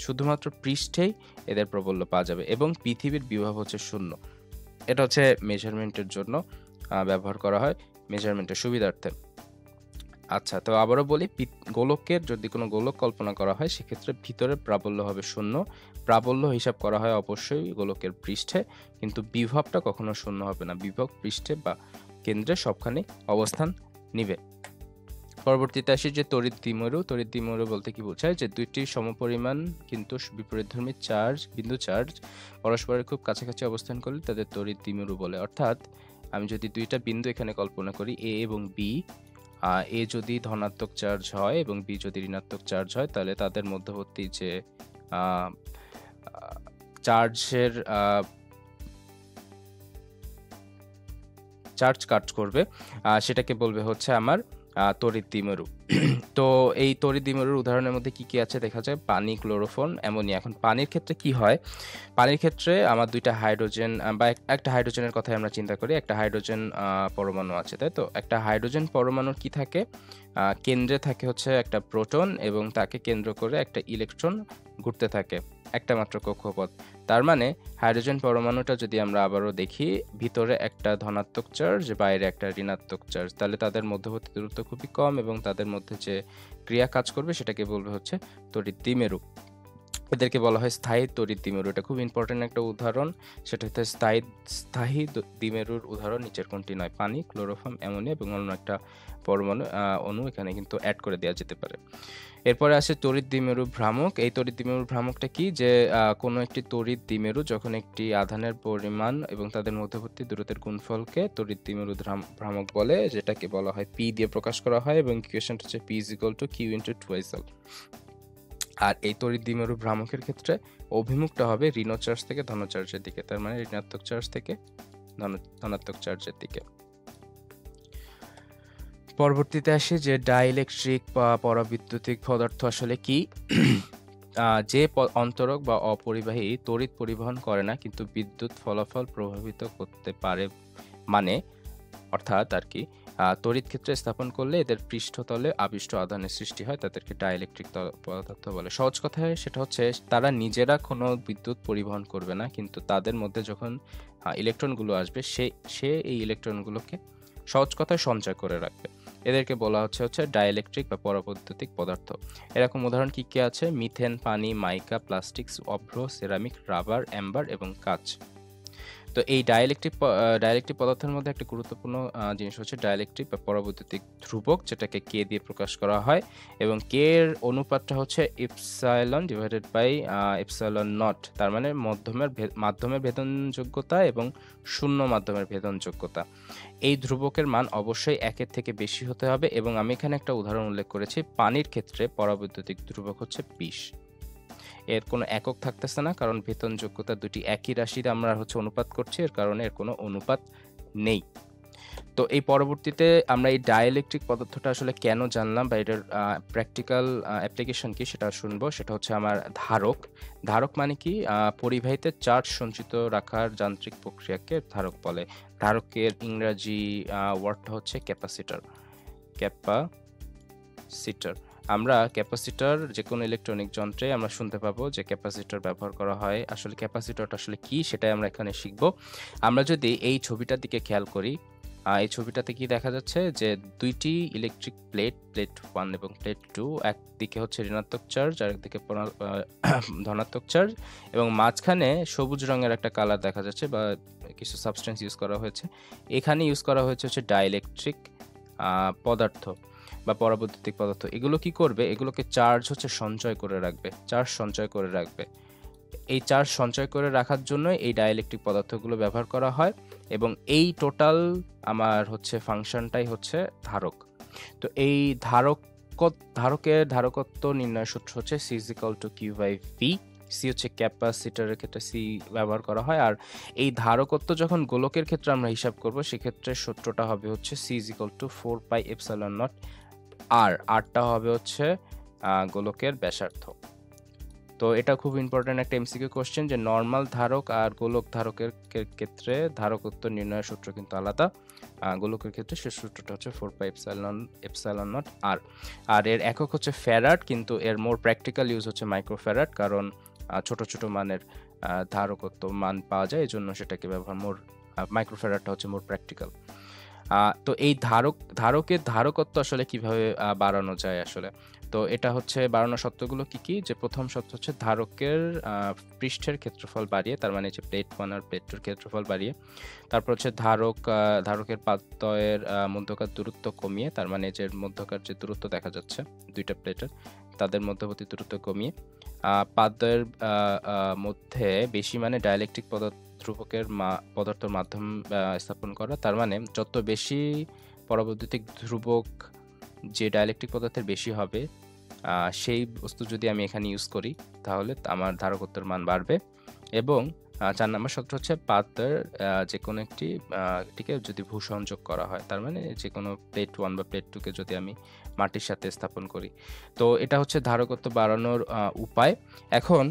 শুধুমাত্র পৃষ্ঠেই এদের প্রবল্য পাওয়া যাবে এবং পৃথিবীর বিভব হচ্ছে 0। এটা হচ্ছে মেজারমেন্টের জন্য ব্যবহার করা হয়, মেজারমেন্টের সুবিধার্থে। আচ্ছা, তো আবারও বলি, গোলকের যদি কোনো গোলক কল্পনা করা হয় সেক্ষেত্রে ভিতরে প্রাবল্য হবে 0। প্রাবল্য হিসাব করা হয় অবশ্যই গোলকের পৃষ্ঠে, কিন্তু বিভবটা কখনো 0 হবে না। বিভব পৃষ্ঠে বা কেন্দ্রে সবখানে অবস্থান নিবে। পরবর্তীতে আসি যে তড়িৎ দ্বিমেরু। তড়িৎ দ্বিমেরু বলতে কি বোঝায়? যে দুইটি সমপরিমাণ কিন্তু বিপরীতধর্মী বিন্দু চার্জ পরস্পরের খুব কাছাকাছি অবস্থান করলে তাদের তড়িৎ দ্বিমেরু বলে। অর্থাৎ আমি যদি দুইটা বিন্দু এখানে কল্পনা করি, এ এবং বি, এ যদি ধনাত্মক চার্জ হয় এবং বি যদি ঋণাত্মক চার্জ হয়, তাহলে তাদের মধ্যবর্তী যে চার্জের চার্জ কাজ করবে সেটাকে বলবে হচ্ছে আমার তড়িৎ দ্বিমেরু। তো এই তড়িৎ দ্বিমেরুর উদাহরণের মধ্যে কি কি আছে দেখা যায়? পানি, ক্লোরোফর্ম, অ্যামোনিয়া। এখন পানির ক্ষেত্রে কি হয়? পানির ক্ষেত্রে আমার দুইটা হাইড্রোজেন বা একটা হাইড্রোজেনের কথাই আমরা চিন্তা করি। একটা হাইড্রোজেন পরমাণু আছে, তাই তো? একটা হাইড্রোজেন পরমাণুর কি থাকে? কেন্দ্রে থাকে হচ্ছে একটা প্রোটন এবং তাকে কেন্দ্র করে একটা ইলেকট্রন ঘুরতে থাকে, একটা মাত্র কক্ষপথ। তার মানে হাইড্রোজেন পরমাণুটা যদি আমরা আবারও দেখি, ভিতরে একটা ধনাত্মক চার্জ, বাইরে একটা ঋণাত্মক চার্জ, তাহলে তাদের মধ্যবর্তী দূরত্ব খুবই কম এবং তাদের মধ্যে যে ক্রিয়া কাজ করবে সেটাকে বলবে হচ্ছে তড়িৎ দ্বিমেরু। এদেরকে বলা হয় স্থায়ী তড়িৎ দ্বিমেরু। এটা খুব ইম্পর্টেন্ট একটা উদাহরণ, সেটা হচ্ছে স্থায়ী দ্বিমেরুর উদাহরণ নিচের কোনটি নয়? পানি, ক্লোরোফর্ম, অ্যামোনিয়া এবং অন্য একটা পরমাণু অণু এখানে কিন্তু অ্যাড করে দেওয়া যেতে পারে। এরপরে আসে তড়িৎ দ্বিমেরু ভ্রামক। এই তড়িৎ দ্বিমেরু ভ্রামকটা কি? যে কোনো একটি তড়িৎ দ্বিমেরু যখন একটি আধানের পরিমাণ এবং তাদের মধ্যবর্তী দূরত্বের গুণফলকে তড়িৎ দ্বিমেরু ভ্রামক বলে, যেটাকে বলা হয় পি দিয়ে প্রকাশ করা হয় এবং ইকুয়েশনটা হচ্ছে পি = কিউ × 2s/L। আর এই তড়িৎ দ্বিমেরু ভ্রামকের ক্ষেত্রে অভিমুখটা হবে ঋণ চার্জ থেকে ধন চার্জের দিকে, তার মানে ঋণাত্মক চার্জ থেকে ধনাত্মক চার্জের দিকে। পরবর্তীতে আসে যে ডাইইলেকট্রিক বা পরাবৈদ্যুতিক পদার্থ আসলে কি? যে অন্তরক বা অপরিবাহী তড়িৎ পরিবহন করে না কিন্তু বিদ্যুৎ ফলাফল প্রভাবিত করতে পারে, মানে অর্থাৎ আর কি তড়িৎ ক্ষেত্রে স্থাপন করলে এদের পৃষ্ঠতলে আবিষ্ট আধানের সৃষ্টি হয়, তাদেরকে ডাইইলেকট্রিক পদার্থ বলে। সহজ কথায় সেটা হচ্ছে তারা নিজেরা কোনো বিদ্যুৎ পরিবহন করবে না, কিন্তু তাদের মধ্যে যখন ইলেকট্রনগুলো আসবে সে এই ইলেকট্রনগুলোকে সহজ কথায় সঞ্চয় করে রাখবে। এদেরকে বলা হচ্ছে ডাইইলেকট্রিক বা পরাবৈদ্যুতিক পদার্থ। এরকম উদাহরণ কি কি আছে? মিথেন, পানি, মাইকা, প্লাস্টিক, অভ্র, সেরামিক, রাবার, অ্যাম্বার এবং কাঁচ। তো এই ডাইইলেকট্রিক পদার্থের মধ্যে একটা গুরুত্বপূর্ণ জিনিস হচ্ছে ডাইইলেকট্রিক বা পরাবৈদ্যুতিক ধ্রুবক, যেটাকে কে দিয়ে প্রকাশ করা হয় এবং কে এর অনুপাতটা হচ্ছে ε/ε0। তার মানে মাধ্যমের ভেদনযোগ্যতা এবং শূন্য মাধ্যমের ভেদনযোগ্যতা। এই ধ্রুবকের মান অবশ্যই 1-এর থেকে বেশি হতে হবে এবং আমি এখানে একটা উদাহরণ উল্লেখ করেছি। পানির ক্ষেত্রে পরাবৈদ্যুতিক ধ্রুবক হচ্ছে 20। এর কোনো একক থাকতেছে না, কারণ ভেদনযোগ্যতা দুটি একই রাশিতে আমরা অনুপাত করছি, এর কারণে এর কোনো অনুপাত নেই। তো এই পরবর্তীতে আমরা এই ডাইইলেকট্রিক পদার্থটা আসলে কেন জানলাম বা এটার প্র্যাকটিক্যাল অ্যাপ্লিকেশন কি সেটা শুনবো। সেটা হচ্ছে আমার ধারক। ধারক মানে কি? পরিবাহীতে চার্জ সঞ্চিত রাখার যান্ত্রিক প্রক্রিয়াকে ধারক বলে। ধারকের ইংরাজি ওয়ার্ডটা হচ্ছে ক্যাপাসিটর। আমরা ক্যাপাসিটর যে কোনো ইলেকট্রনিক যন্ত্রে আমরা শুনতে পাবো যে ক্যাপাসিটর ব্যবহার করা হয়। আসলে ক্যাপাসিটরটা আসলে কি সেটাই আমরা এখানে শিখব। আমরা যদি এই ছবিটার দিকে খেয়াল করি, এই ছবিটাতে কি দেখা যাচ্ছে? যে দুইটি ইলেকট্রিক প্লেট 1 এবং প্লেট 2, একদিকে হচ্ছে ঋণাত্মক চার্জ আর একদিকে ধনাত্মক চার্জ এবং মাঝখানে সবুজ রঙের একটা কালার দেখা যাচ্ছে বা কিছু সাবস্টেন্স ইউজ করা হয়েছে। এখানে ইউজ করা হয়েছে হচ্ছে ডাইইলেকট্রিক পদার্থ বা পরাবৈদ্যুতিক পদার্থ। এগুলো কি করবে? এগুলোকে চার্জ সঞ্চয় করে রাখবে। এই চার্জ সঞ্চয় করে রাখার জন্য এই ডাইইলেকট্রিক পদার্থগুলো ব্যবহার করা হয় এবং এই টোটাল আমার ফাংশনটাই হচ্ছে ধারক। তো এই ধারকের ধারকত্ব নির্ণয় সূত্র হচ্ছে C = Q/V। সি হচ্ছে ক্যাপাসিটরের ক্ষেত্রে সি ব্যবহার করা হয়, আর এই ধারকত্ব যখন গোলকের ক্ষেত্রে আমরা হিসাব করব সেক্ষেত্রে সূত্রটা হবে হচ্ছে C = 4πε0 আর আরটা হবে হচ্ছে গোলকের ব্যাসার্ধ। তো এটা খুব ইম্পর্টেন্ট একটা এমসিকিউ কোশ্চেন যে নর্মাল ধারক আর গোলক ধারকের ক্ষেত্রে ধারকত্ব নির্ণয়ের সূত্র কিন্তু আলাদা। গোলকের ক্ষেত্রে সে সূত্রটা হচ্ছে 4 এপসাইলন নট আর। আর এর একক হচ্ছে ফ্যারাড, কিন্তু এর মোর প্র্যাকটিক্যাল ইউজ হচ্ছে মাইক্রোফ্যারাড, কারণ ছোট ছোট মানের ধারকত্ব মান পাওয়া যায়, এই জন্য সেটাকে ব্যবহার মাইক্রোফ্যারাডটা হচ্ছে মোর প্র্যাকটিক্যাল। তো এই ধারকের ধারকত্ব আসলে কিভাবে বাড়ানো যায় আসলে, তো এটা হচ্ছে বাড়ানোর শর্তগুলো কি যে প্রথম শর্ত হচ্ছে ধারকের পৃষ্ঠের ক্ষেত্রফল বাড়িয়ে, তার মানে যে প্লেট 1 আর প্লেট 2 এর ক্ষেত্রফল বাড়িয়ে। তারপর হচ্ছে ধারকের পাতদ্বয়ের মধ্যকার দূরত্ব কমিয়ে, তার মানে যে মধ্যকার যে দূরত্ব দেখা যাচ্ছে দুইটা প্লেটের তাদের মধ্যবর্তী দূরত্ব কমিয়ে। পাতদ্বয়ের মধ্যে বেশি মানে ডাইলেকট্রিক ধ্রুবকের পদার্থের মাধ্যম স্থাপন করা, তার মানে যত বেশি পরাবৈদ্যুতিক ধ্রুবক যে ডাইলেকট্রিক পদার্থের বেশি হবে সেই বস্তু যদি আমি এখানে ইউজ করি তাহলে আমার ধারকত্বের মান বাড়বে। এবং 4 নম্বর শর্ত হচ্ছে পাতের যে কোনো একটিকে যদি ভূসংযোগ করা হয়, তার মানে যে কোনো প্লেট 1 বা প্লেট 2 কে যদি আমি মাটির সাথে স্থাপন করি, তো এটা হচ্ছে ধারকত্ব বাড়ানোর উপায়। এখন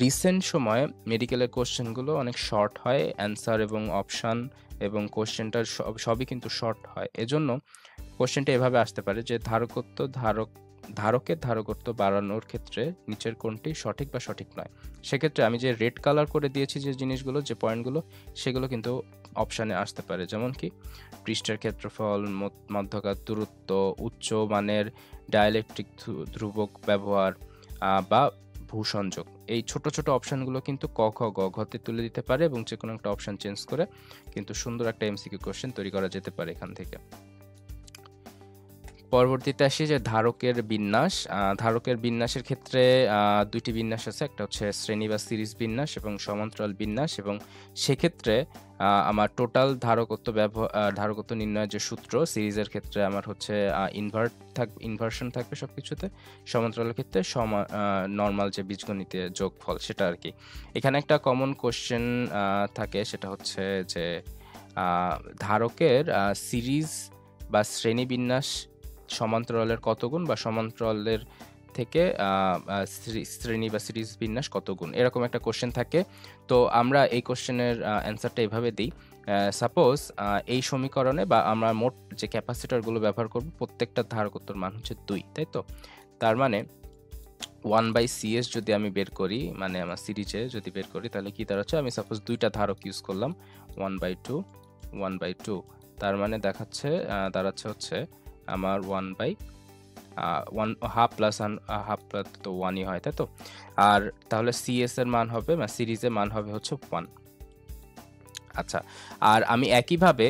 রিসেন্ট সময়ে মেডিকেলের কোশ্চেনগুলো অনেক শর্ট হয়, অ্যান্সার এবং অপশান এবং কোশ্চেনটার সবই কিন্তু শর্ট হয়। এজন্য কোশ্চেনটা এভাবে আসতে পারে যে ধারকের ধারকত্ব বাড়ানোর ক্ষেত্রে নিচের কোনটি সঠিক বা সঠিক নয়। সেক্ষেত্রে আমি যে রেড কালার করে দিয়েছি যে জিনিসগুলো, যে পয়েন্টগুলো, সেগুলো কিন্তু অপশানে আসতে পারে, যেমন কি পৃষ্ঠের ক্ষেত্রফল, মধ্যকার দূরত্ব, উচ্চ মানের ডাইলেকট্রিক ধ্রুবক ব্যবহার বা ভূসংযোগ। এই ছোট ছোট অপশানগুলো কিন্তু ক খ গ ঘতে তুলে দিতে পারে এবং যে কোনো একটা অপশান চেঞ্জ করে কিন্তু সুন্দর একটা এমসিকিউ কোশ্চেন তৈরি করা যেতে পারে এখান থেকে। পরবর্তীতে আসি যে ধারকের বিন্যাস। ধারকের বিন্যাসের ক্ষেত্রে দুইটি বিন্যাস আছে, একটা হচ্ছে শ্রেণী বা সিরিজ বিন্যাস এবং সমান্তরাল বিন্যাস। এবং সেক্ষেত্রে আমার টোটাল ধারকত্ব নির্ণয়ের যে সূত্র, সিরিজের ক্ষেত্রে আমার হচ্ছে ইনভার্সন থাকবে সবকিছুতে, সমান্তরালের ক্ষেত্রে নর্মাল যে বীজগণিতে যোগফল সেটা আর কি। এখানে একটা কমন কোশ্চেন থাকে, সেটা হচ্ছে যে ধারকের সিরিজ বা শ্রেণী বিন্যাস সমান্তরালের কত গুণ, বা সমান্তরালের থেকে শ্রেণী বা সিরিজ বিন্যাস কত গুণ, এরকম একটা কোশ্চেন থাকে। তো আমরা এই কোশ্চেনের অ্যান্সারটা এইভাবে দিই। সাপোজ এই সমীকরণে বা আমরা মোট যে ক্যাপাসিটরগুলো ব্যবহার করব প্রত্যেকটা ধারকত্বর মান হচ্ছে 2, তাই তো? তার মানে 1/CS যদি আমি বের করি, মানে আমার সিরিজে যদি বের করি, তাহলে কি দাঁড়াচ্ছে, আমি সাপোজ দুইটা ধারক ইউজ করলাম 1/2, তার মানে দাঁড়াচ্ছে হচ্ছে আমার 1/1 প্লাস তো 1ই হয়, তাই তো? আর তাহলে সিএস এর মান হবে, সিরিজের মান হবে হচ্ছে 1। আচ্ছা, আর আমি একইভাবে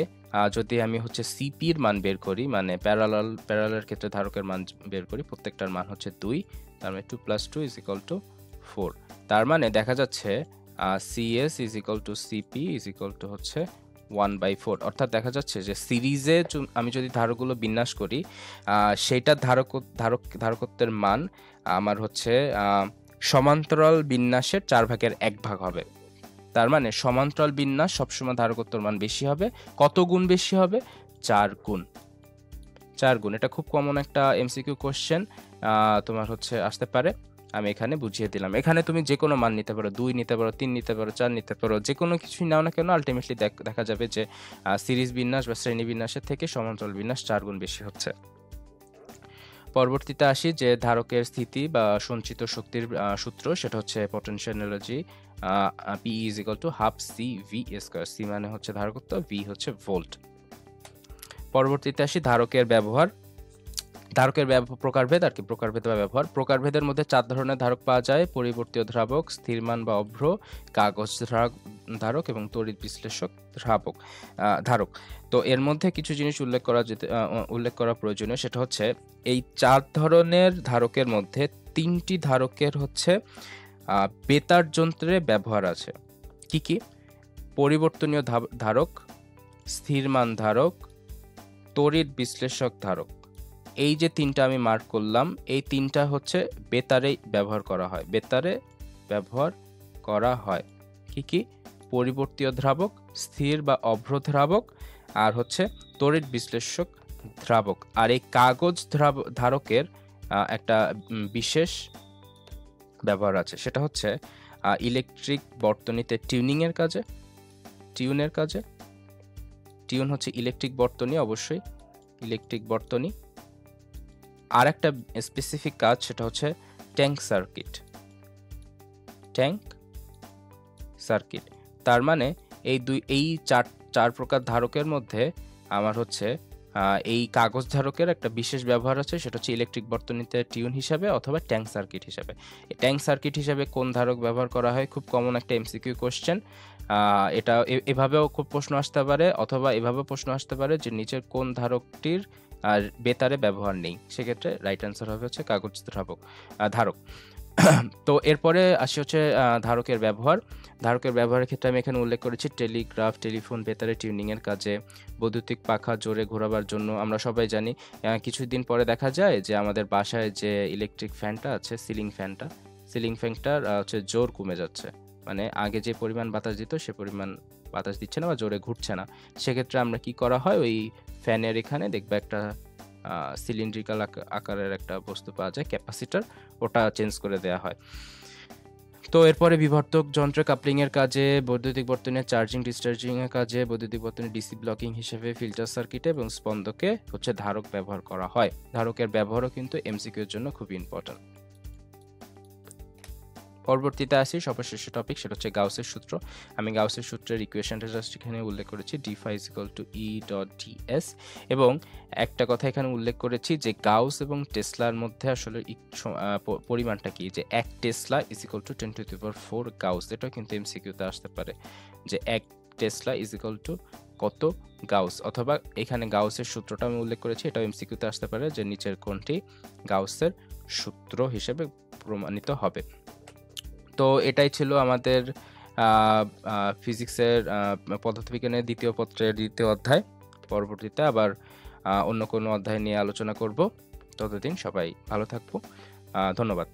যদি আমি হচ্ছে সিপির মান বের করি, মানে প্যারালালের ক্ষেত্রে ধারকের মান বের করি, প্রত্যেকটার মান হচ্ছে 2, তার মানে 2 + 2 = 4। তার মানে দেখা যাচ্ছে সিএস সিপি হচ্ছে 1/4। অর্থাৎ দেখা যাচ্ছে যে সিরিজে আমি যদি ধারকগুলো বিন্যাস করি, সেইটার ধারকত্বের মান আমার হচ্ছে সমান্তরাল বিন্যাসের 4/1 হবে। তার মানে সমান্তরাল বিন্যাস সবসময় ধারকত্বের মান বেশি হবে। কত গুণ বেশি হবে? 4 গুণ। 4 গুণ। এটা খুব কমন একটা এমসিকিউ কোশ্চেন তোমার হচ্ছে আসতে পারে, আমি এখানে বুঝিয়ে দিলাম। এখানে তুমি যে কোনো মান নিতে পারো, 2 নিতে পারো, 3 নিতে পারো, 4 নিতে পারো, যে কোনো কিছুই নাও না কেন, আলটিমেটলি দেখা যাবে যে সিরিজ বিন্যাস বা শ্রেণী বিন্যাসের থেকে সমান্তরাল বিন্যাস 4 গুণ বেশি হচ্ছে। পরবর্তীতে আসি যে ধারকের স্থিতি বা সঞ্চিত শক্তির সূত্র, সেটা হচ্ছে potential energy, PE = 1/2 CV²। C মানে হচ্ছে ধারকত্ব, ভি হচ্ছে ভোল্ট। পরবর্তীতে আসি ধারকের ব্যবহার। ধারকের প্রকারভেদ আর কি, প্রকারভেদ বা ব্যবহার। প্রকারভেদের মধ্যে 4 ধরনের ধারক পাওয়া যায়: পরিবর্তীয় ধারক, স্থিরমান বা অভ্র, কাগজ ধারক এবং তড়িৎ বিশ্লেষক ধারক। তো এর মধ্যে কিছু জিনিস উল্লেখ করা প্রয়োজনীয়, সেটা হচ্ছে এই 4 ধরনের ধারকের মধ্যে 3টি ধারকের হচ্ছে বেতার যন্ত্রে ব্যবহার আছে। কি কি? পরিবর্তনীয় ধারক, স্থিরমান ধারক, তড়িৎ বিশ্লেষক ধারক। এই যে 3টা আমি মার্ক করলাম, এই 3টা হচ্ছে বেতারে ব্যবহার করা হয়। বেতারে ব্যবহার করা হয় কি কি? পরিবর্তীয় ধারক, স্থির বা অভ্র ধারক, আর হচ্ছে তড়িৎ বিশ্লেষক ধারক। আর এই কাগজ ধারকের একটা বিশেষ ব্যবহার আছে, সেটা হচ্ছে ইলেকট্রিক বর্তনীতে টিউনের কাজে। টিউন হচ্ছে ইলেকট্রিক বর্তনী, অবশ্যই ইলেকট্রিক বর্তনী। আর একটা স্পেসিফিক কাজ, সেটা হচ্ছে ট্যাঙ্ক সার্কিট। তার মানে এই চার প্রকার ধারকের মধ্যে আমার হচ্ছে এই কাগজ ধারকের একটা বিশেষ ব্যবহার আছে, সেটা হচ্ছে ইলেকট্রিক বর্তনীতে টিউন হিসাবে অথবা ট্যাঙ্ক সার্কিট হিসাবে। ট্যাঙ্ক সার্কিট হিসাবে কোন ধারক ব্যবহার করা হয়, খুব কমন একটা এমসিকিউ কোশ্চেন। এটা এভাবেও খুব প্রশ্ন আসতে পারে, অথবা এভাবেও প্রশ্ন আসতে পারে যে নিচের কোন ধারকটির আর বেতারে ব্যবহার নেই। সেক্ষেত্রে রাইট অ্যান্সার হবে হচ্ছে কাগজ ধারক। তো এরপরে আসি হচ্ছে ধারকের ব্যবহারের ক্ষেত্রে আমি এখানে উল্লেখ করেছি টেলিগ্রাফ, টেলিফোন, বেতারে টিউনিংয়ের কাজে, বৈদ্যুতিক পাখা জোরে ঘোরাবার জন্য। আমরা সবাই জানি কিছুদিন পরে দেখা যায় যে আমাদের বাসায় যে ইলেকট্রিক ফ্যানটা আছে, সিলিং ফ্যানটার হচ্ছে জোর কমে যাচ্ছে, মানে আগে যে পরিমাণ বাতাস দিত সে পরিমাণ বাতাস দিচ্ছে না বা জোরে ঘুরছে না। সেক্ষেত্রে আমরা কি করা হয়, ওই ফ্যানের এখানে দেখবে একটা সিলিন্ড্রিক্যাল আকারের একটা বস্তু পাওয়া যায়, ক্যাপাসিটর, ওটা চেঞ্জ করে দেওয়া হয়। তো এরপরে বিবর্তক যন্ত্র কাপলিংয়ের কাজে, বৈদ্যুতিক বর্তনীর চার্জিং ডিসচার্জিংয়ের কাজে, বৈদ্যুতিক বর্তনী ডিসি ব্লকিং হিসেবে, ফিল্টার সার্কিটে এবং স্পন্দকে হচ্ছে ধারক ব্যবহার করা হয়। ধারকের ব্যবহারও কিন্তু এমসিকিউর জন্য খুব ইম্পর্টেন্ট। পরবর্তীতে আসি সর্বশেষ টপিক, সেটা হচ্ছে গাউসের সূত্র। আমি গাউসের সূত্রের ইকুয়েশনটা জাস্ট এখানে উল্লেখ করেছি, d∅ E.ds, এবং একটা কথা এখানে উল্লেখ করেছি যে গাউস এবং টেসলার মধ্যে আসলে পরিমাণটা কি, যে 1 টেসলা = 10⁴ গাউস। এটাও কিন্তু এমসিকিউতে আসতে পারে যে 1 টেসলা = কত গাউস, অথবা এখানে গাউসের সূত্রটা আমি উল্লেখ করেছি, এটাও এমসিকিউতে আসতে পারে যে নিচের কোনটি গাউসের সূত্র হিসেবে প্রমাণিত হবে। তো এটাই ছিল আমাদের ফিজিক্সের পদার্থবিজ্ঞানের দ্বিতীয় পত্রের দ্বিতীয় অধ্যায়। পরবর্তীতে আবার অন্য কোনো অধ্যায় নিয়ে আলোচনা করব। ততদিন সবাই ভালো থাকবো। ধন্যবাদ।